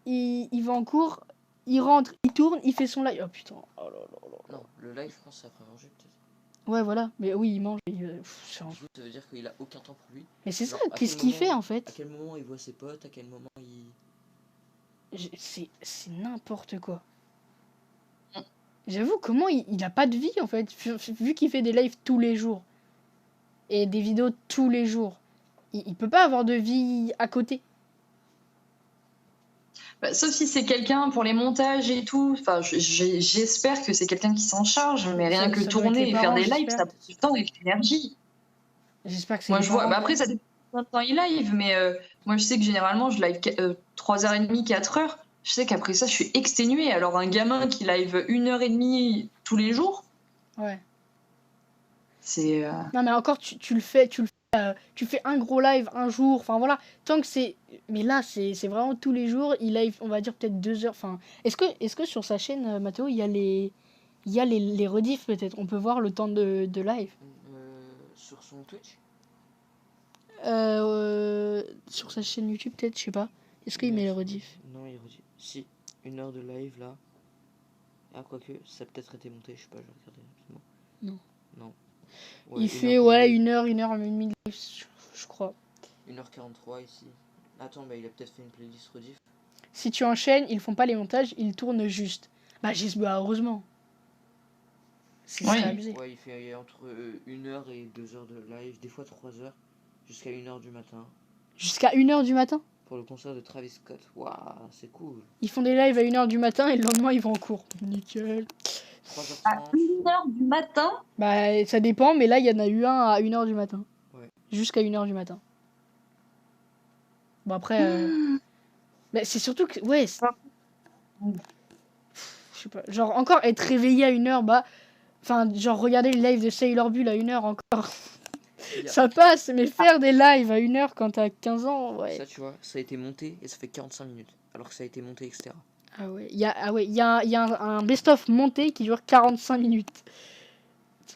il va en cours, il rentre, il tourne, il fait son live. Oh putain, oh là là là. Non, le live, je pense, c'est après manger peut-être. Ouais, voilà, mais oui, il mange. C'est Du coup, ça veut dire qu'il a aucun temps pour lui. Mais c'est ça, Genre, à qu'est-ce quel qu'il fait moment- en À fait? quel moment il voit ses potes, à quel moment il. C'est n'importe quoi. J'avoue, comment il a pas de vie en fait, vu qu'il fait des lives tous les jours et des vidéos tous les jours. Il peut pas avoir de vie à côté. Bah, sauf si c'est quelqu'un pour les montages et tout. Enfin, j'espère que c'est quelqu'un qui s'en charge, mais rien Ça que doit être tourner les et faire parents, des lives, j'espère. ça prend du temps et de l'énergie. J'espère que c'est Moi, les je vois. parents. Bah, après, ça dépend combien de temps il live, mais moi, je sais que généralement, je live 3h30, 4h. Je sais qu'après ça, je suis exténuée. Alors, un gamin qui live 1h30 tous les jours, Ouais. c'est. Non, mais encore, tu le fais, tu fais un gros live un jour, enfin voilà, tant que c'est. Mais là, c'est vraiment tous les jours, il live, on va dire peut-être 2 heures. Enfin, est-ce que sur sa chaîne, Mathéo, il y a les rediffs peut-être? On peut voir le temps de live. Sur son Twitch. Sur sa chaîne YouTube, peut-être, je sais pas. Est-ce qu'il met les rediffs? Non, il redit. Si, 1 heure de live là. Ah, quoique, ça a peut-être été monté, je sais pas, je vais regarder rapidement. Non. Non. Il 1 fait, heure, ouais, 1 heure, 1 heure et demie, je crois. 1h43 ici. Attends, bah il a peut-être fait une playlist rediff. Si tu enchaînes, ils font pas les montages, ils tournent juste. Bah, heureusement. Ce serait Oui. abusé. Ouais, il fait entre 1 heure et 2 heures de live, des fois 3 heures, jusqu'à 1 heure du matin. Jusqu'à 1 heure du matin. Pour le concert de Travis Scott. Waouh, c'est cool. Ils font des lives à 1 heure du matin et le lendemain, ils vont en cours. Nickel. À 3h30. 1 heure du matin. Bah, ça dépend, mais là, il y en a eu un à 1 heure du matin. Ouais. Jusqu'à 1 heure du matin. Bon, après. Mais c'est surtout que. Ouais. Je sais pas. Genre, encore être réveillé à 1 heure, bah. Enfin, genre, regarder le live de Sailor Bull à 1 heure encore. Ça passe, mais faire des lives à 1 heure quand t'as 15 ans, ouais. Ça, tu vois, ça a été monté et ça fait 45 minutes. Alors que ça a été monté, etc. Ah ouais, il y a un best-of monté qui dure 45 minutes.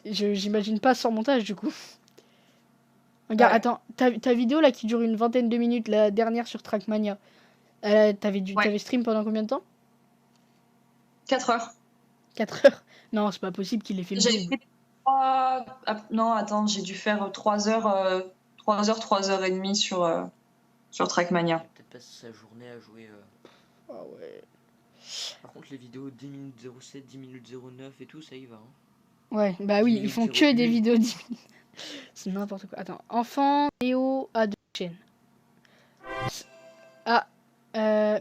J'imagine pas sans montage du coup. Regarde, Ouais. attends, ta vidéo là qui dure une vingtaine de minutes, la dernière sur Trackmania, t'avais stream pendant combien de temps? 4 heures. 4 heures? Non, c'est pas possible qu'il ait fait le J'avais double. fait 3... non, attends, j'ai dû faire 3 heures, 3 heures et demie sur Trackmania. Il a peut-être passé sa journée à jouer. Ah ouais. Par contre, les vidéos 10 minutes 07, 10 minutes 09 et tout, ça y va. Hein. Ouais, bah oui, 10 ils minutes font que des 08. vidéos 10 minutes. C'est n'importe quoi. Attends, enfant, Néo a deux chaînes. Ah,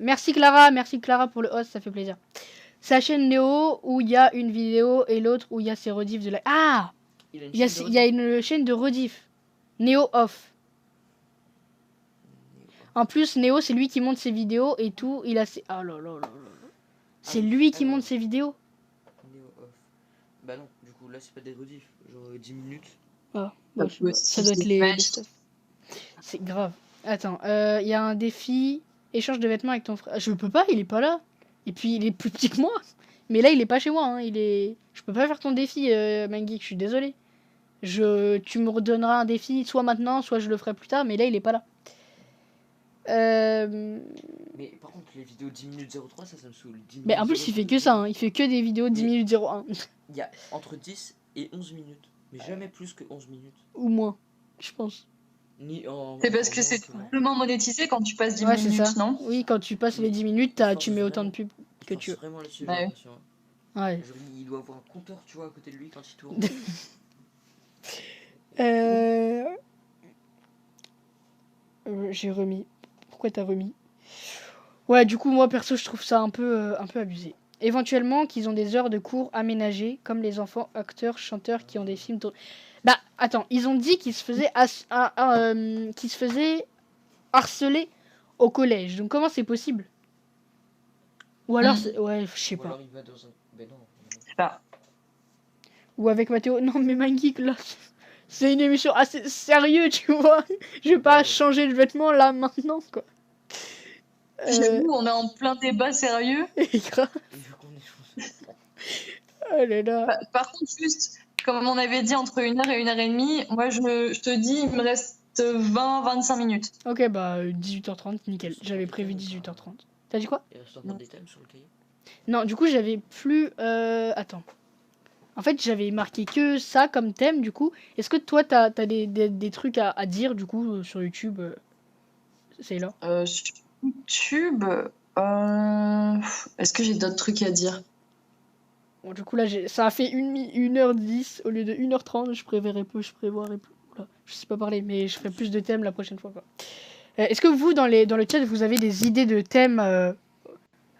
merci Clara pour le host, ça fait plaisir. Sa chaîne Néo où il y a une vidéo et l'autre où il y a ses rediffs de la... Ah, Il a une il y a, chaîne de il y a rediff. une chaîne de rediff. Néo Off. En plus, Néo, c'est lui qui monte ses vidéos et tout. Il a ses... Oh là là là là. C'est lui qui monte ses vidéos. Néo off. Bah non, du coup, là, c'est pas des rediffs. Genre 10 minutes. Ah, ouais, peut ça aussi doit être se les mettre. best-of. C'est grave. Attends, il y a un défi. Échange de vêtements avec ton frère. Je peux pas, il est pas là. Et puis, il est plus petit que moi. Mais là, il est pas chez moi. Hein. Je peux pas faire ton défi, Mangeek, je suis désolé. Tu me redonneras un défi soit maintenant, soit je le ferai plus tard. Mais là, il est pas là. Mais par contre, les vidéos 10 minutes 03, ça me saoule. 10 Mais minutes en plus, il fait 02, que ça. Hein. Il fait que des vidéos 10 Mais- minutes 01. Il y a entre 10 et 11 minutes. Mais jamais plus que 11 minutes. Ou moins, je pense. Ni en. C'est parce en que c'est moins simplement monétisé quand tu passes 10 Ouais, c'est minutes, ça. non? Oui, quand tu passes les Mais 10 minutes, il tu force mets autant de vraiment. pubs Il que force tu veux. vraiment là-dessus, Bah j'ai oui. l'impression. Ouais. Genre, il doit avoir un compteur, tu vois, à côté de lui quand il tourne. J'ai remis. Pourquoi t'as remis? Ouais, du coup, moi perso, je trouve ça un peu abusé. Éventuellement, qu'ils ont des heures de cours aménagées, comme les enfants acteurs, chanteurs qui ont des films. Bah, attends, ils ont dit qu'ils se faisaient, qu'ils se faisaient harceler au collège. Donc, comment c'est possible? Ou alors, ouais, je sais Ou pas. alors il va dans un. Ben non. Je sais pas. Ou avec Mathéo. Non, mais Mangeek, là, c'est une émission assez sérieuse, tu vois. Je vais pas Ouais. changer de vêtements là maintenant, quoi. J'avoue, on est en plein débat sérieux. Grave. Vu qu'on est. Oh là là. Par contre, juste, comme on avait dit, entre 1 heure et 1 heure et demie, moi je te dis, il me reste 20-25 minutes. Ok, bah 18h30, nickel. J'avais prévu 18h30. T'as dit quoi? Il reste encore des thèmes sur le cahier. Non, du coup, j'avais plus. Attends. En fait, j'avais marqué que ça comme thème, du coup. Est-ce que toi, t'as des trucs à dire, du coup, sur YouTube C'est là. Sur YouTube, est-ce que j'ai d'autres trucs à dire? Bon, du coup, là, ça a fait 1h10 au lieu de 1h30. Je prévoirais plus. Oula, je sais pas parler, mais je ferai plus de thèmes la prochaine fois, quoi. Est-ce que vous, dans le chat, vous avez des idées de thèmes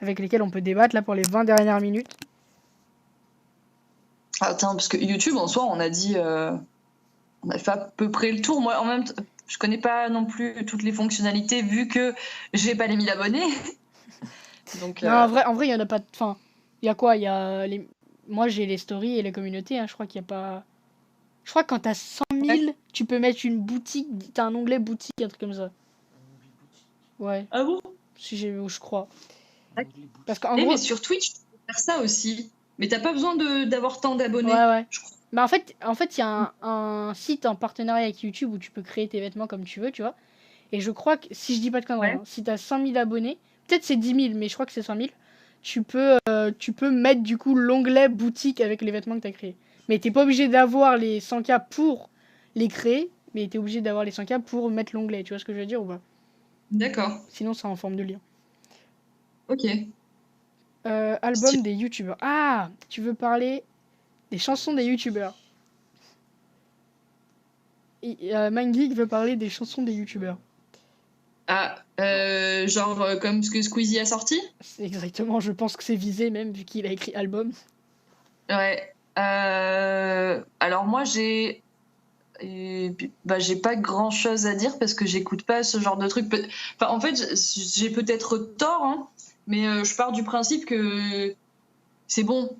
avec lesquels on peut débattre, là, pour les 20 dernières minutes? Attends, parce que YouTube, en soi, on a dit... on a fait à peu près le tour. Moi, en même temps, je connais pas non plus toutes les fonctionnalités, vu que j'ai pas les 1000 abonnés. Donc, Non, en vrai, il y en a pas... Enfin, il y a quoi? Il y a les... Moi, j'ai les stories et les communautés, hein. Je crois qu'il y a pas... Je crois que quand t'as 100 000, tu peux mettre une boutique, t'as un onglet boutique, un truc comme ça. Ouais, Ah bon? si je crois. Un onglet boutique. Parce qu'en Eh, gros... mais sur Twitch, tu peux faire ça aussi. Mais t'as pas besoin d'avoir tant d'abonnés. Ouais. Je crois. Bah en fait, il y a un site en partenariat avec YouTube où tu peux créer tes vêtements comme tu veux, tu vois. Et je crois que, si je dis pas de conneries, Ouais. hein, si t'as 100 000 abonnés, peut-être c'est 10 000, mais je crois que c'est 100 000, tu peux mettre du coup l'onglet boutique avec les vêtements que tu as créés. Mais t'es pas obligé d'avoir les 100K pour les créer, mais t'es obligé d'avoir les 100K pour mettre l'onglet. Tu vois ce que je veux dire ou pas? D'accord. Sinon, c'est en forme de lien. Ok. Album des youtubeurs. Ah, tu veux parler des chansons des youtubeurs. MindGeek veut parler des chansons des youtubeurs. Ah, genre comme ce que Squeezie a sorti? C'est exactement, je pense que c'est visé même, vu qu'il a écrit album. Ouais. Alors moi j'ai pas grand chose à dire parce que j'écoute pas ce genre de truc. Enfin, en fait, j'ai peut-être tort, hein, mais je pars du principe que c'est bon,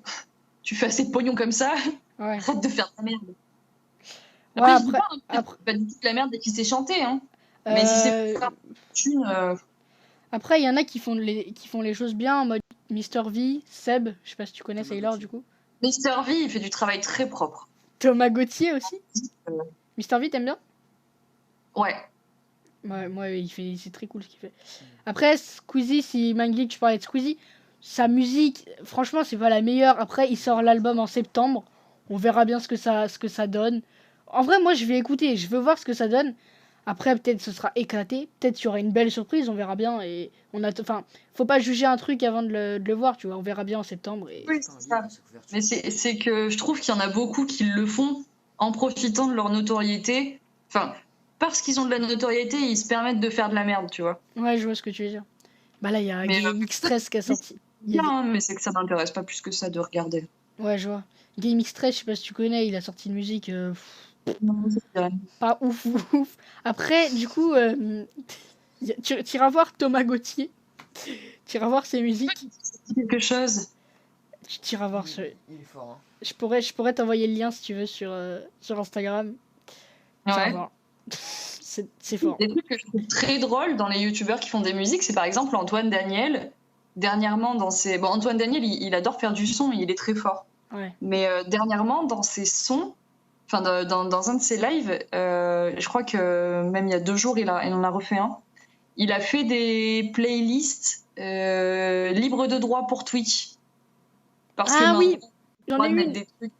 tu fais assez de pognon comme ça, Ouais. arrête de faire de la merde. Ouais, Après, je dis pas, hein, après, pas du tout de la merde dès qu'il sait chanter, hein. Mais si c'est pour faire une thune, après, il y en a qui font les choses bien en mode Mister V, Seb, je sais pas si tu connais Thomas Sailor Gauthier. du coup. Mister V, il fait du travail très propre. Thomas Gauthier aussi. Euh, Mister V, t'aimes bien? Ouais. Ouais, moi, c'est très cool ce qu'il fait. Après, Squeezie, si MindGeek, tu parlais de Squeezie, sa musique, franchement, c'est pas la meilleure. Après, il sort l'album en septembre. On verra bien ce que ça donne. En vrai, moi, je vais écouter. Je veux voir ce que ça donne. Après, peut-être ce sera éclaté. Peut-être il y aura une belle surprise. On verra bien. Et enfin, faut pas juger un truc avant de le voir, tu vois. On verra bien en septembre. Et... Oui, c'est ça. Mais c'est que je trouve qu'il y en a beaucoup qui le font en profitant de leur notoriété. Enfin, parce qu'ils ont de la notoriété, ils se permettent de faire de la merde, tu vois. Ouais, je vois ce que tu veux dire. Bah là, il y a Mais Game X13 qui a sorti. bien, hein, mais c'est que ça m'intéresse pas plus que ça de regarder. Ouais, je vois. Game X13, je sais pas si tu connais, il a sorti une musique Non, ça me dit rien. pas ouf ouf. Après, du coup, tu iras voir Thomas Gauthier. Tu iras voir ses musiques. Ça dit quelque chose. Tu iras voir ce... Il est fort, hein. Je pourrais t'envoyer le lien si tu veux sur Instagram. Tu iras Ouais. voir. C'est fort. Des trucs que je trouve très drôles dans les youtubeurs qui font des musiques, c'est par exemple Antoine Daniel. Dernièrement, dans ses. Bon, Antoine Daniel, il adore faire du son, il est très fort. Ouais. Mais dernièrement, dans ses sons, enfin dans un de ses lives, je crois que même il y a 2 jours, il en a refait un. Il a fait des playlists libres de droit pour Twitch. Parce que Ah maintenant, oui, on a le j'en droit ai de mettre une. des trucs.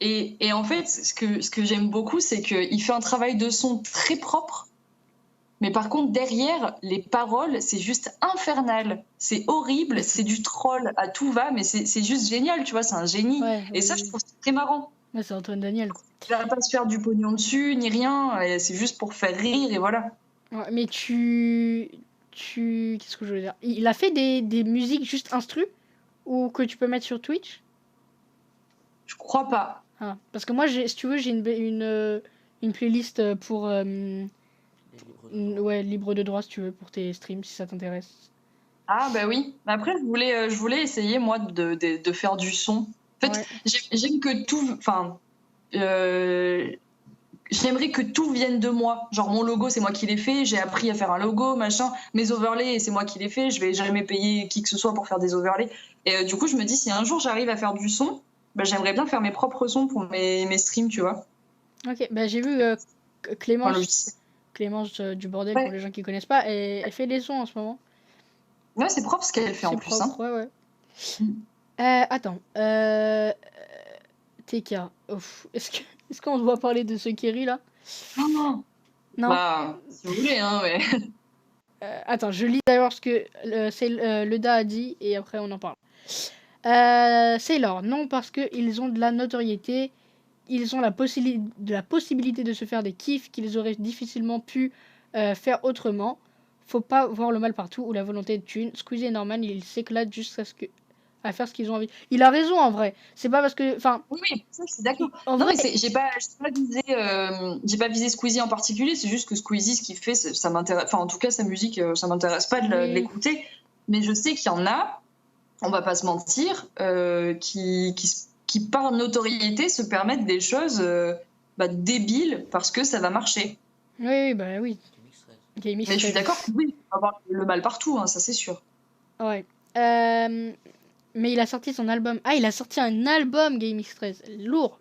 Et en fait, ce que j'aime beaucoup, c'est qu'il fait un travail de son très propre. Mais par contre, derrière, les paroles, c'est juste infernal. C'est horrible, c'est du troll à tout va, mais c'est juste génial, tu vois, c'est un génie. Ouais, Et ça, oui. je trouve ça très marrant. Ouais, c'est Antoine Daniel, quoi. Il va pas se faire du pognon dessus, ni rien. Et c'est juste pour faire rire, et voilà. Ouais, mais qu'est-ce que je veux dire? Il a fait des musiques juste instru ou que tu peux mettre sur Twitch? Je crois pas. Ah, parce que moi, si tu veux, j'ai une playlist pour ouais, libre de droit si tu veux pour tes streams si ça t'intéresse. Ah, bah oui. Mais après, je voulais essayer, moi, de faire du son. En fait, Ouais. j'aime que tout. Enfin, j'aimerais que tout vienne de moi. Genre, mon logo, c'est moi qui l'ai fait. J'ai appris à faire un logo, machin. Mes overlays, c'est moi qui les fait. Je vais jamais payer qui que ce soit pour faire des overlays. Et du coup, je me dis, si un jour j'arrive à faire du son, bah, j'aimerais bien faire mes propres sons pour mes streams, tu vois. Ok, bah j'ai vu Enfin, Clémence, Clémence du bordel pour ouais. les gens qui connaissent pas, elle fait des sons en ce moment. Ouais, c'est propre ce qu'elle fait en C'est plus. Hein. propre, ouais, ouais. Mm. Attends, TK, ouf. Est-ce qu'on doit parler de ce Kerry là? Oh, Non. bah, si vous voulez, hein, mais. Attends, je lis d'ailleurs ce que le DA a dit et après on en parle. Sailor, non parce qu'ils ont de la notoriété, ils ont la possibilité de se faire des kiffs qu'ils auraient difficilement pu faire autrement. Faut pas voir le mal partout ou la volonté de thune. Squeezie et Norman, ils s'éclatent juste à faire ce qu'ils ont envie. Il a raison en vrai. C'est pas parce que, enfin, Oui, oui, ça, je suis d'accord. en Non, vrai, mais j'ai pas visé Squeezie en particulier. C'est juste que Squeezie, ce qu'il fait, ça m'intéresse. Enfin, en tout cas, sa musique, ça m'intéresse pas de Oui. l'écouter. Mais je sais qu'il y en a, on va pas se mentir, qui par notoriété se permettent des choses débiles parce que ça va marcher. oui, bah oui. Game X13. Game Mais je suis X13. d'accord que oui, il faut avoir le mal partout, hein, ça c'est sûr. Ouais. Mais il a sorti son album. Ah, il a sorti un album Game X13. Lourd.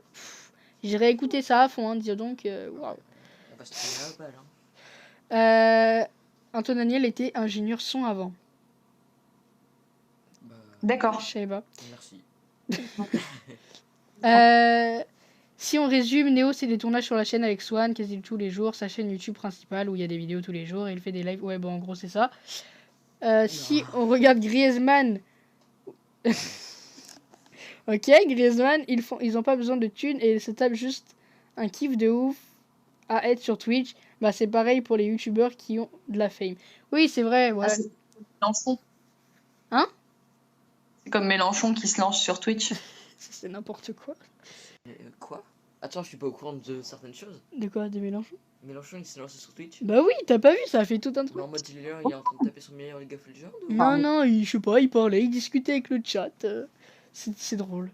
J'ai réécouté ça à fond, hein, dis donc. Waouh. On va se tirer la balle, hein. Antoine Daniel était ingénieur son avant. Bah, D'accord. Je savais pas. Merci. Si on résume, Néo, c'est des tournages sur la chaîne avec Swan quasi tous les jours, sa chaîne YouTube principale où il y a des vidéos tous les jours et il fait des lives. Ouais, bon, en gros, c'est ça. Si on regarde Griezmann. Ok, Griezmann, ils ont pas besoin de thunes et ils se tapent juste un kiff de ouf à être sur Twitch. Bah, c'est pareil pour les youtubeurs qui ont de la fame. Oui, c'est vrai, ouais. Ah, c'est Mélenchon. Hein? C'est comme Mélenchon qui se lance sur Twitch. C'est n'importe quoi. Quoi? Attends, je suis pas au courant de certaines choses. De quoi? De Mélenchon? Mélenchon, il s'est lancé sur Twitch. Bah oui, t'as pas vu, ça a fait tout un truc. Mais en mode, il est en train de taper son meilleur League of Legends ou... Non, je sais pas, il parlait, il discutait avec le chat. C'est drôle.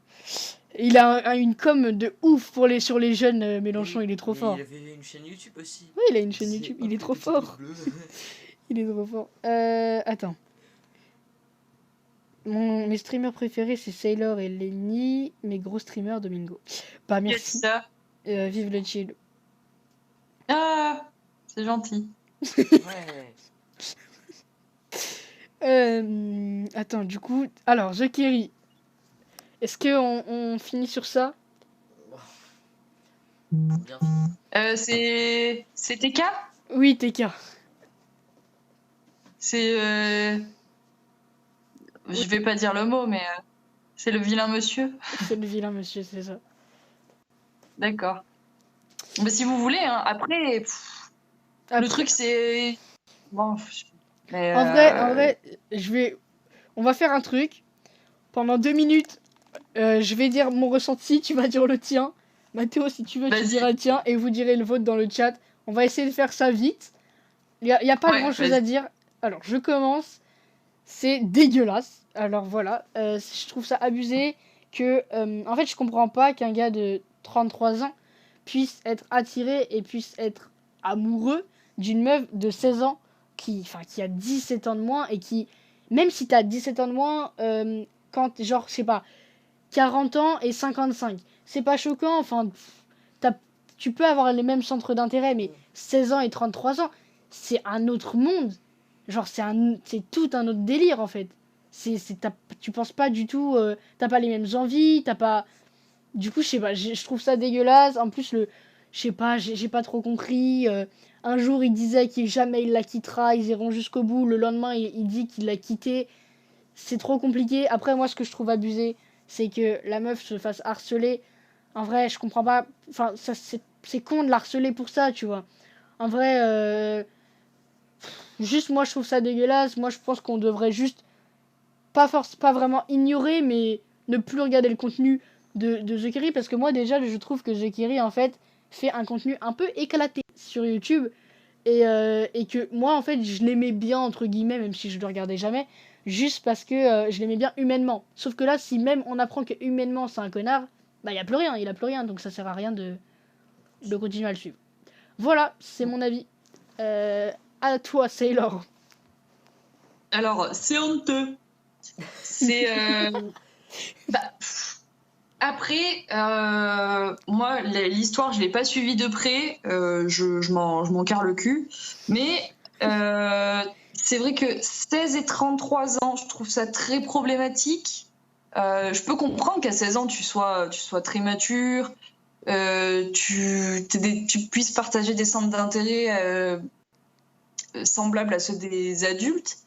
Il a une com de ouf sur les jeunes, Mélenchon, il est trop fort. Il avait une chaîne YouTube aussi. Oui, il a une chaîne YouTube, il est trop fort. Il est trop fort. Attends. Mes streamers préférés, c'est Sailor et Lenny. Mes gros streamers, Domingo. Bah, merci. Ça. Vive le chill. Ah, c'est gentil. Ouais. Attends, du coup... Alors, The Kerry. Est-ce qu'on finit sur ça? Bien. C'est TK? Oui, TK. C'est... Je vais pas dire le mot, mais c'est le vilain monsieur. C'est le vilain monsieur, c'est ça. D'accord. Mais si vous voulez, hein, après, le truc c'est... Bon, mais, En vrai, on va faire un truc. Pendant 2 minutes, je vais dire mon ressenti, tu vas dire le tien. Mathéo, si tu veux, tu Vas-y. diras le tien et vous direz le vôtre dans le chat. On va essayer de faire ça vite. Il y a pas Ouais, grand-chose vas-y. à dire. Alors, je commence. C'est dégueulasse. Alors voilà, je trouve ça abusé que... en fait, je comprends pas qu'un gars de 33 ans puisse être attiré et puisse être amoureux d'une meuf de 16 ans qui a 17 ans de moins et qui... Même si t'as 17 ans de moins, quand, genre, je sais pas, 40 ans et 55, c'est pas choquant, enfin... Tu peux avoir les mêmes centres d'intérêt, mais 16 ans et 33 ans, c'est un autre monde. Genre, c'est tout un autre délire, en fait. Tu penses pas du tout... t'as pas les mêmes envies, t'as pas... Du coup, je sais pas, je trouve ça dégueulasse. En plus, je sais pas, j'ai pas trop compris. Un jour, il disait qu'il jamais il la quittera, ils iront jusqu'au bout. Le lendemain, il dit qu'il l'a quitté. C'est trop compliqué. Après, moi, ce que je trouve abusé, c'est que la meuf se fasse harceler. En vrai, je comprends pas... Enfin, c'est con de la harceler pour ça, tu vois. En vrai... Juste, moi, je trouve ça dégueulasse. Moi, je pense qu'on devrait juste pas vraiment ignorer, mais ne plus regarder le contenu de The Kerry, parce que moi, déjà, je trouve que The Kerry, en fait, fait un contenu un peu éclaté sur YouTube, et que moi, en fait, je l'aimais bien, entre guillemets, même si je le regardais jamais, juste parce que je l'aimais bien humainement. Sauf que là, si même on apprend que humainement, c'est un connard, bah, il a plus rien, donc ça sert à rien de continuer à le suivre. Voilà, c'est mon avis. À toi, Sailor. Alors, c'est honteux. C'est... Après, moi, l'histoire, je l'ai pas suivie de près. Je m'en carre le cul. Mais c'est vrai que 16 et 33 ans, je trouve ça très problématique. Je peux comprendre qu'à 16 ans, tu sois très mature, tu puisses partager des centres d'intérêt semblables à ceux des adultes.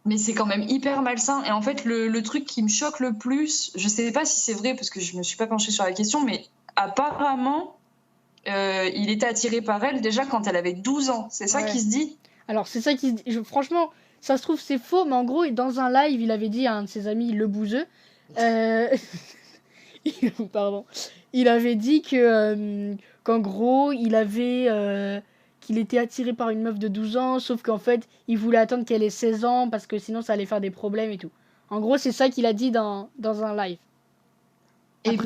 Mais c'est quand même hyper malsain. Et en fait, le truc qui me choque le plus, je sais pas si c'est vrai parce que je me suis pas penchée sur la question, mais apparemment, il était attiré par elle déjà quand elle avait 12 ans. C'est ça qui se dit? Alors, c'est ça qui se dit. Franchement, ça se trouve, c'est faux, mais en gros, dans un live, il avait dit à un de ses amis, le bouseux, pardon, il avait dit qu'en gros, qu'il était attiré par une meuf de 12 ans, sauf qu'en fait, il voulait attendre qu'elle ait 16 ans parce que sinon ça allait faire des problèmes et tout. En gros, c'est ça qu'il a dit dans un live. Et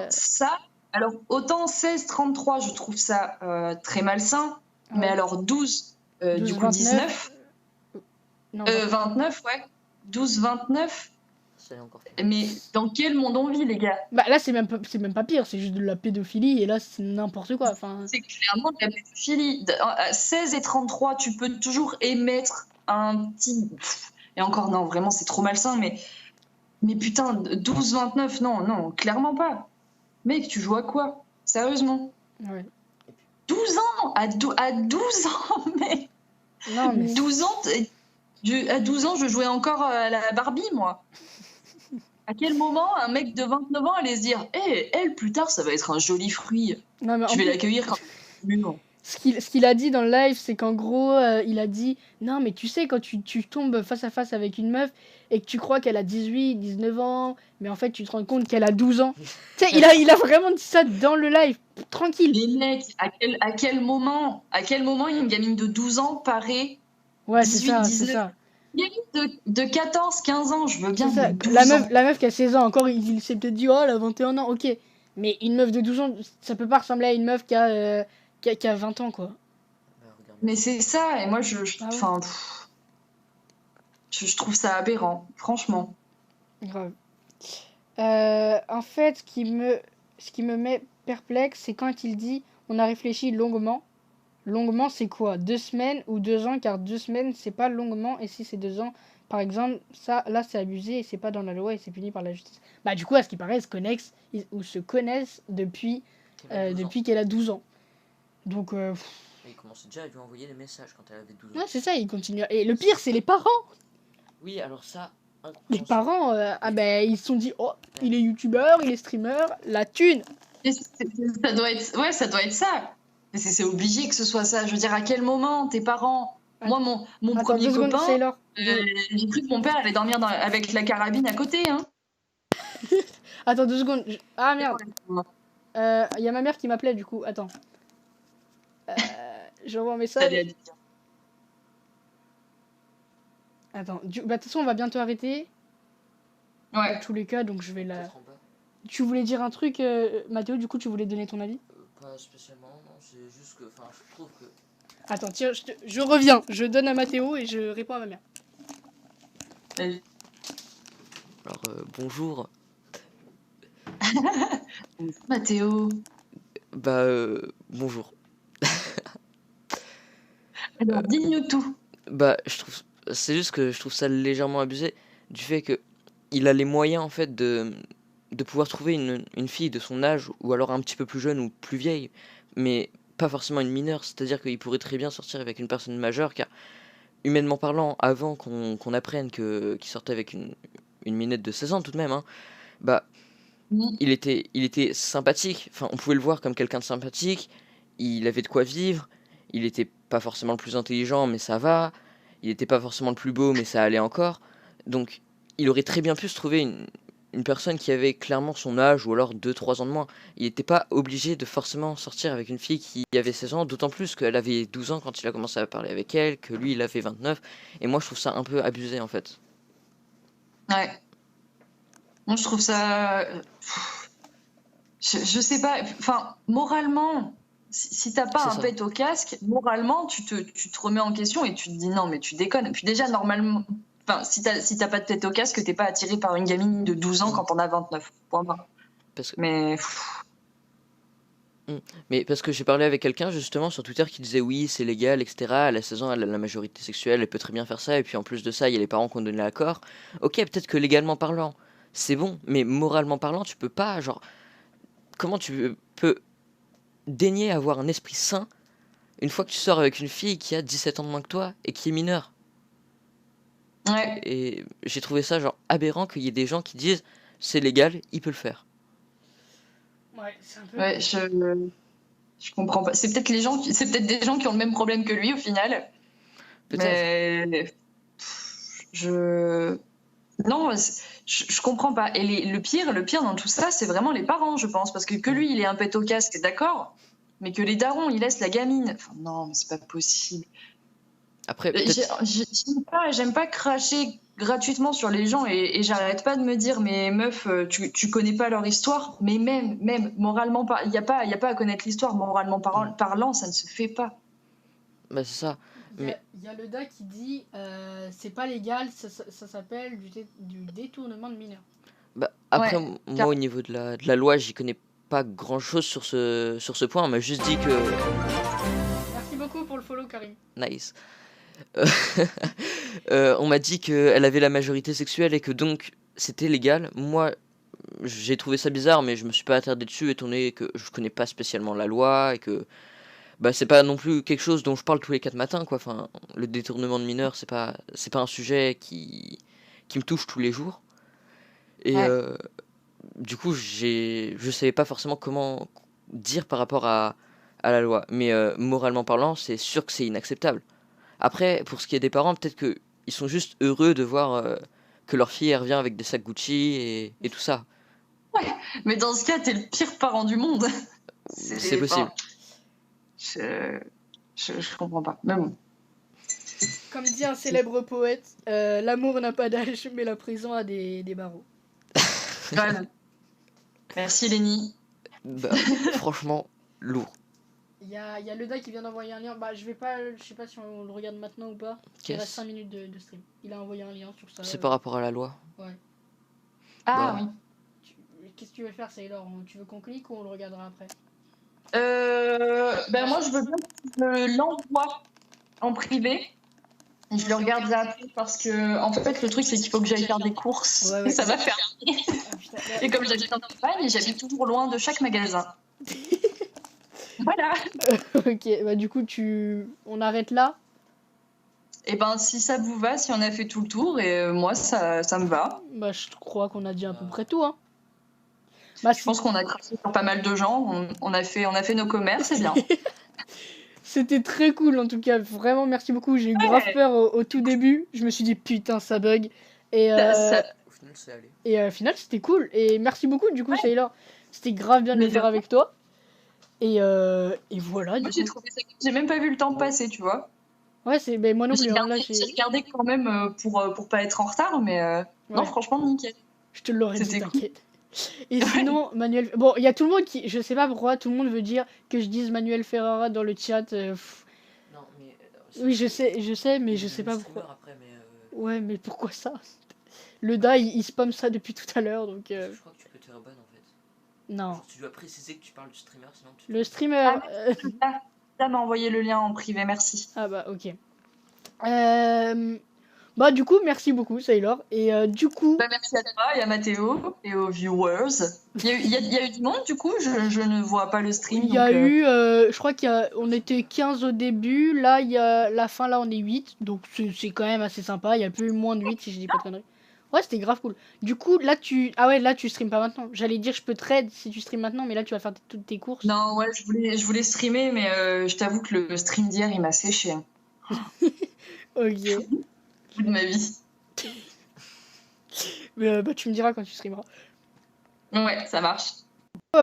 ça, alors autant 16-33, je trouve ça très malsain, mais alors 12, du coup 19, 29, ouais, 12-29. Mais dans quel monde on vit, les gars? Bah là, c'est même pas pire, c'est juste de la pédophilie, et là, c'est n'importe quoi. C'est clairement de la pédophilie. À 16 et 33, tu peux toujours émettre un petit... Et encore, non, vraiment, c'est trop malsain, mais Mais putain, 12-29, non, non, clairement pas. Mec, tu joues à quoi? Sérieusement? Ouais. 12 ans! À 12 ans, mec! Non, mais 12 ans, à 12 ans, je jouais encore à la Barbie, moi. À quel moment un mec de 29 ans allait se dire hé, elle, plus tard, ça va être un joli fruit. non, mais en Je vais plus, l'accueillir quand. Mais non. ce qu'il a dit dans le live, c'est qu'en gros, il a dit non, mais tu sais, quand tu tombes face à face avec une meuf et que tu crois qu'elle a 18, 19 ans, mais en fait, tu te rends compte qu'elle a 12 ans. Tu sais, il a vraiment dit ça dans le live, tranquille. Les mecs, à quel moment une gamine de 12 ans paraît Ouais, c'est 18, ça, c'est 19? ça. Une gamine de 14, 15 ans, je veux bien, C'est ça. mais 12 ans. La meuf qui a 16 ans, encore, il s'est peut-être dit, oh, elle a 21 ans, ok. Mais une meuf de 12 ans, ça peut pas ressembler à une meuf qui a 20 ans, quoi. Bah, regarde. Mais c'est ça, et moi, Ah ouais. enfin, je trouve ça aberrant, franchement. Grave. En fait, ce qui me met perplexe, c'est quand il dit on a réfléchi longuement. Longuement, c'est quoi? 2 semaines ou 2 ans? Car 2 semaines, c'est pas longuement. Et si c'est 2 ans, par exemple, ça, là, c'est abusé et c'est pas dans la loi et c'est puni par la justice. Bah, du coup, à ce qui paraît, se connaissent depuis, Qu'elle avait 12 ans. depuis qu'elle a 12 ans. Donc, Et il commençait déjà à lui envoyer des messages quand elle avait 12 ans. ouais, c'est ça, il continue. Et le pire, c'est les parents. Oui, alors ça. Les parents, ah ben, ils se sont dit, oh, il est youtubeur, il est streamer, la thune. Et ça doit être, ouais, ça doit être ça. Mais c'est obligé que ce soit ça. Je veux dire, à quel moment tes parents. Moi, mon Attends, premier 2 secondes, copain, Sailor. j'ai cru que mon père allait dormir avec la carabine à côté. Hein. Attends, 2 secondes. Ah merde, il y a ma mère qui m'appelait du coup. Attends. J'envoie un message. Salut, Aditya. Attends, bah, de toute façon, on va bientôt arrêter. Ouais. Dans tous les cas, donc je vais la. Peut-être en bas. Tu voulais dire un truc, Mathéo, du coup, tu voulais donner ton avis? Pas spécialement, non, c'est juste que. Enfin, je trouve que. Attends, tiens, je reviens. Je donne à Mathéo et je réponds à ma mère. Alors, bonjour. Mathéo. Bah, bonjour. Alors, dis-nous tout. Bah, c'est juste que je trouve ça légèrement abusé du fait que il a les moyens en fait de pouvoir trouver une fille de son âge ou alors un petit peu plus jeune ou plus vieille, mais pas forcément une mineure. C'est-à-dire qu'il pourrait très bien sortir avec une personne majeure, car humainement parlant, avant qu'on apprenne qu'il sortait avec une minette de 16 ans tout de même, hein, bah il était sympathique. Enfin, on pouvait le voir comme quelqu'un de sympathique. Il avait de quoi vivre. Il était pas forcément le plus intelligent, mais ça va. Il était pas forcément le plus beau, mais ça allait encore. Donc, il aurait très bien pu se trouver une personne qui avait clairement son âge ou alors 2-3 ans de moins. Il n'était pas obligé de forcément sortir avec une fille qui avait 16 ans, d'autant plus qu'elle avait 12 ans quand il a commencé à parler avec elle, que lui il avait 29. Et moi je trouve ça un peu abusé en fait. Ouais. Moi, je trouve ça. Je sais pas. Enfin, moralement, si t'as pas C'est un ça. pet au casque, moralement, tu te remets en question et tu te dis non, mais tu déconnes. Et puis déjà, normalement, enfin, si t'as pas de pet au casque, t'es pas attiré par une gamine de 12 ans quand t'en as 29. Point barre. Parce que, Mais mais parce que j'ai parlé avec quelqu'un justement sur Twitter qui disait oui, c'est légal, etc. À la 16 ans, elle a la majorité sexuelle, elle peut très bien faire ça. Et puis en plus de ça, il y a les parents qui ont donné l'accord. Ok, peut-être que légalement parlant, c'est bon, mais moralement parlant, tu peux pas, genre, comment tu peux daigner avoir un esprit sain une fois que tu sors avec une fille qui a 17 ans de moins que toi et qui est mineure? ouais, Et j'ai trouvé ça genre aberrant qu'il y ait des gens qui disent c'est légal, il peut le faire. Ouais, c'est un peu. ouais, je comprends pas. C'est peut-être c'est peut-être des gens qui ont le même problème que lui au final. Peut-être. Mais non, je comprends pas. Et le pire dans tout ça, c'est vraiment les parents, je pense, parce que lui, il est un pet au casque, d'accord, mais que les darons, ils laissent la gamine. Enfin, non, mais c'est pas possible. Après, peut-être. J'aime pas cracher gratuitement sur les gens et j'arrête pas de me dire, mais meuf, tu connais pas leur histoire, mais même moralement, il y a pas à connaître l'histoire, moralement parlant, ça ne se fait pas. Bah, c'est ça. Il y a le DA qui dit c'est pas légal, ça s'appelle du détournement de mineurs. Bah, après, Ouais, moi, au niveau de la loi, j'y connais pas grand chose sur ce point. On m'a juste dit que. Merci beaucoup pour le follow, Karim. Nice. On m'a dit qu'elle avait la majorité sexuelle et que donc c'était légal. Moi, j'ai trouvé ça bizarre, mais je me suis pas attardé dessus, étant donné que je connais pas spécialement la loi et que bah, c'est pas non plus quelque chose dont je parle tous les 4 matins, quoi. Enfin, le détournement de mineurs, c'est pas un sujet qui me touche tous les jours. Et Ouais. du coup, je savais pas forcément comment dire par rapport à la loi. Mais moralement parlant, c'est sûr que c'est inacceptable. Après, pour ce qui est des parents, peut-être que ils sont juste heureux de voir que leur fille elle revient avec des sacs Gucci et tout ça. Mais dans ce cas, t'es le pire parent du monde. C'est possible. Enfin, je... je comprends pas. Mais bon. Comme dit un célèbre poète, l'amour n'a pas d'âge, mais la prison a des barreaux. Voilà. Merci Lenny. Bah, franchement, lourd. Il y a Leda qui vient d'envoyer un lien. Bah, je sais pas si on le regarde maintenant ou pas. Il reste Qu'est-ce 5 minutes de stream. Il a envoyé un lien sur ça. C'est par rapport à la loi. Ouais. Ah Bah, oui. Qu'est-ce que tu veux faire, Sailor? Tu veux qu'on clique ou on le regardera après? Ben moi, je veux bien que je l'envoie en privé. Et je le regarde après parce que, en fait, le truc, c'est qu'il faut que j'aille faire des courses. Ouais, ouais. Et ça va faire. Ah, putain, là- Et comme j'habite en campagne, et j'habite toujours loin de chaque magasin. Voilà. Ok, bah du coup, on arrête là. Et ben, si ça vous va, si on a fait tout le tour, et moi, ça me va. Bah, je crois qu'on a dit à peu près tout, hein. Bah, Je pense qu'on a craqué sur pas mal de gens. On a fait nos commerces, c'est bien. c'était très cool en tout cas. Vraiment, merci beaucoup. J'ai eu grave peur au tout début. Je me suis dit putain, ça bug. Et, au final, c'est allé. et au final, c'était cool. Et merci beaucoup du coup, Sailor. C'était grave bien de le Mais faire de- avec toi. Et voilà, du Moi, coup. j'ai trouvé ça. J'ai même pas vu le temps passer, tu vois. Ouais, ben, moi non J'ai plus. Hein. Là, regardé quand même pour pas être en retard, mais non, Ouais. franchement, nickel. Je te l'aurais dit, C'était cool. t'inquiète. Et sinon, Manuel. Bon, il y a tout le monde qui. Je sais pas pourquoi, tout le monde veut dire que je dise Manuel Ferrara dans le chat. Non, mais. Oui, je sais, mais je sais pas pourquoi. Après, mais, Ouais, mais pourquoi ça? Le DA, il spamme ça depuis tout à l'heure, donc. je crois que tu peux te reban en fait. Non. Genre, tu dois préciser que tu parles du streamer, sinon tu. Le streamer. Ça m'a envoyé le lien en privé, merci. Ah bah, ok. Bah, du coup, merci beaucoup, Sailor. Et du coup. Bah, merci à toi et à Mathéo et aux viewers. Il y a eu du monde, du coup, je ne vois pas le stream. Il y a donc, eu, je crois on était 15 au début, là, il y a la fin, là, on est 8, donc c'est quand même assez sympa, il y a plus moins de 8 si je dis pas de conneries. Ouais, c'était grave cool. Du coup, là, ah ouais, là, tu stream pas maintenant. J'allais dire, je peux trade si tu stream maintenant, mais là, tu vas faire toutes tes courses. Non, ouais, je voulais streamer, mais je t'avoue que le stream d'hier, il m'a séché. Hein. Ok. Bout de ma vie. Mais bah, tu me diras quand tu streameras. Ouais, ça marche.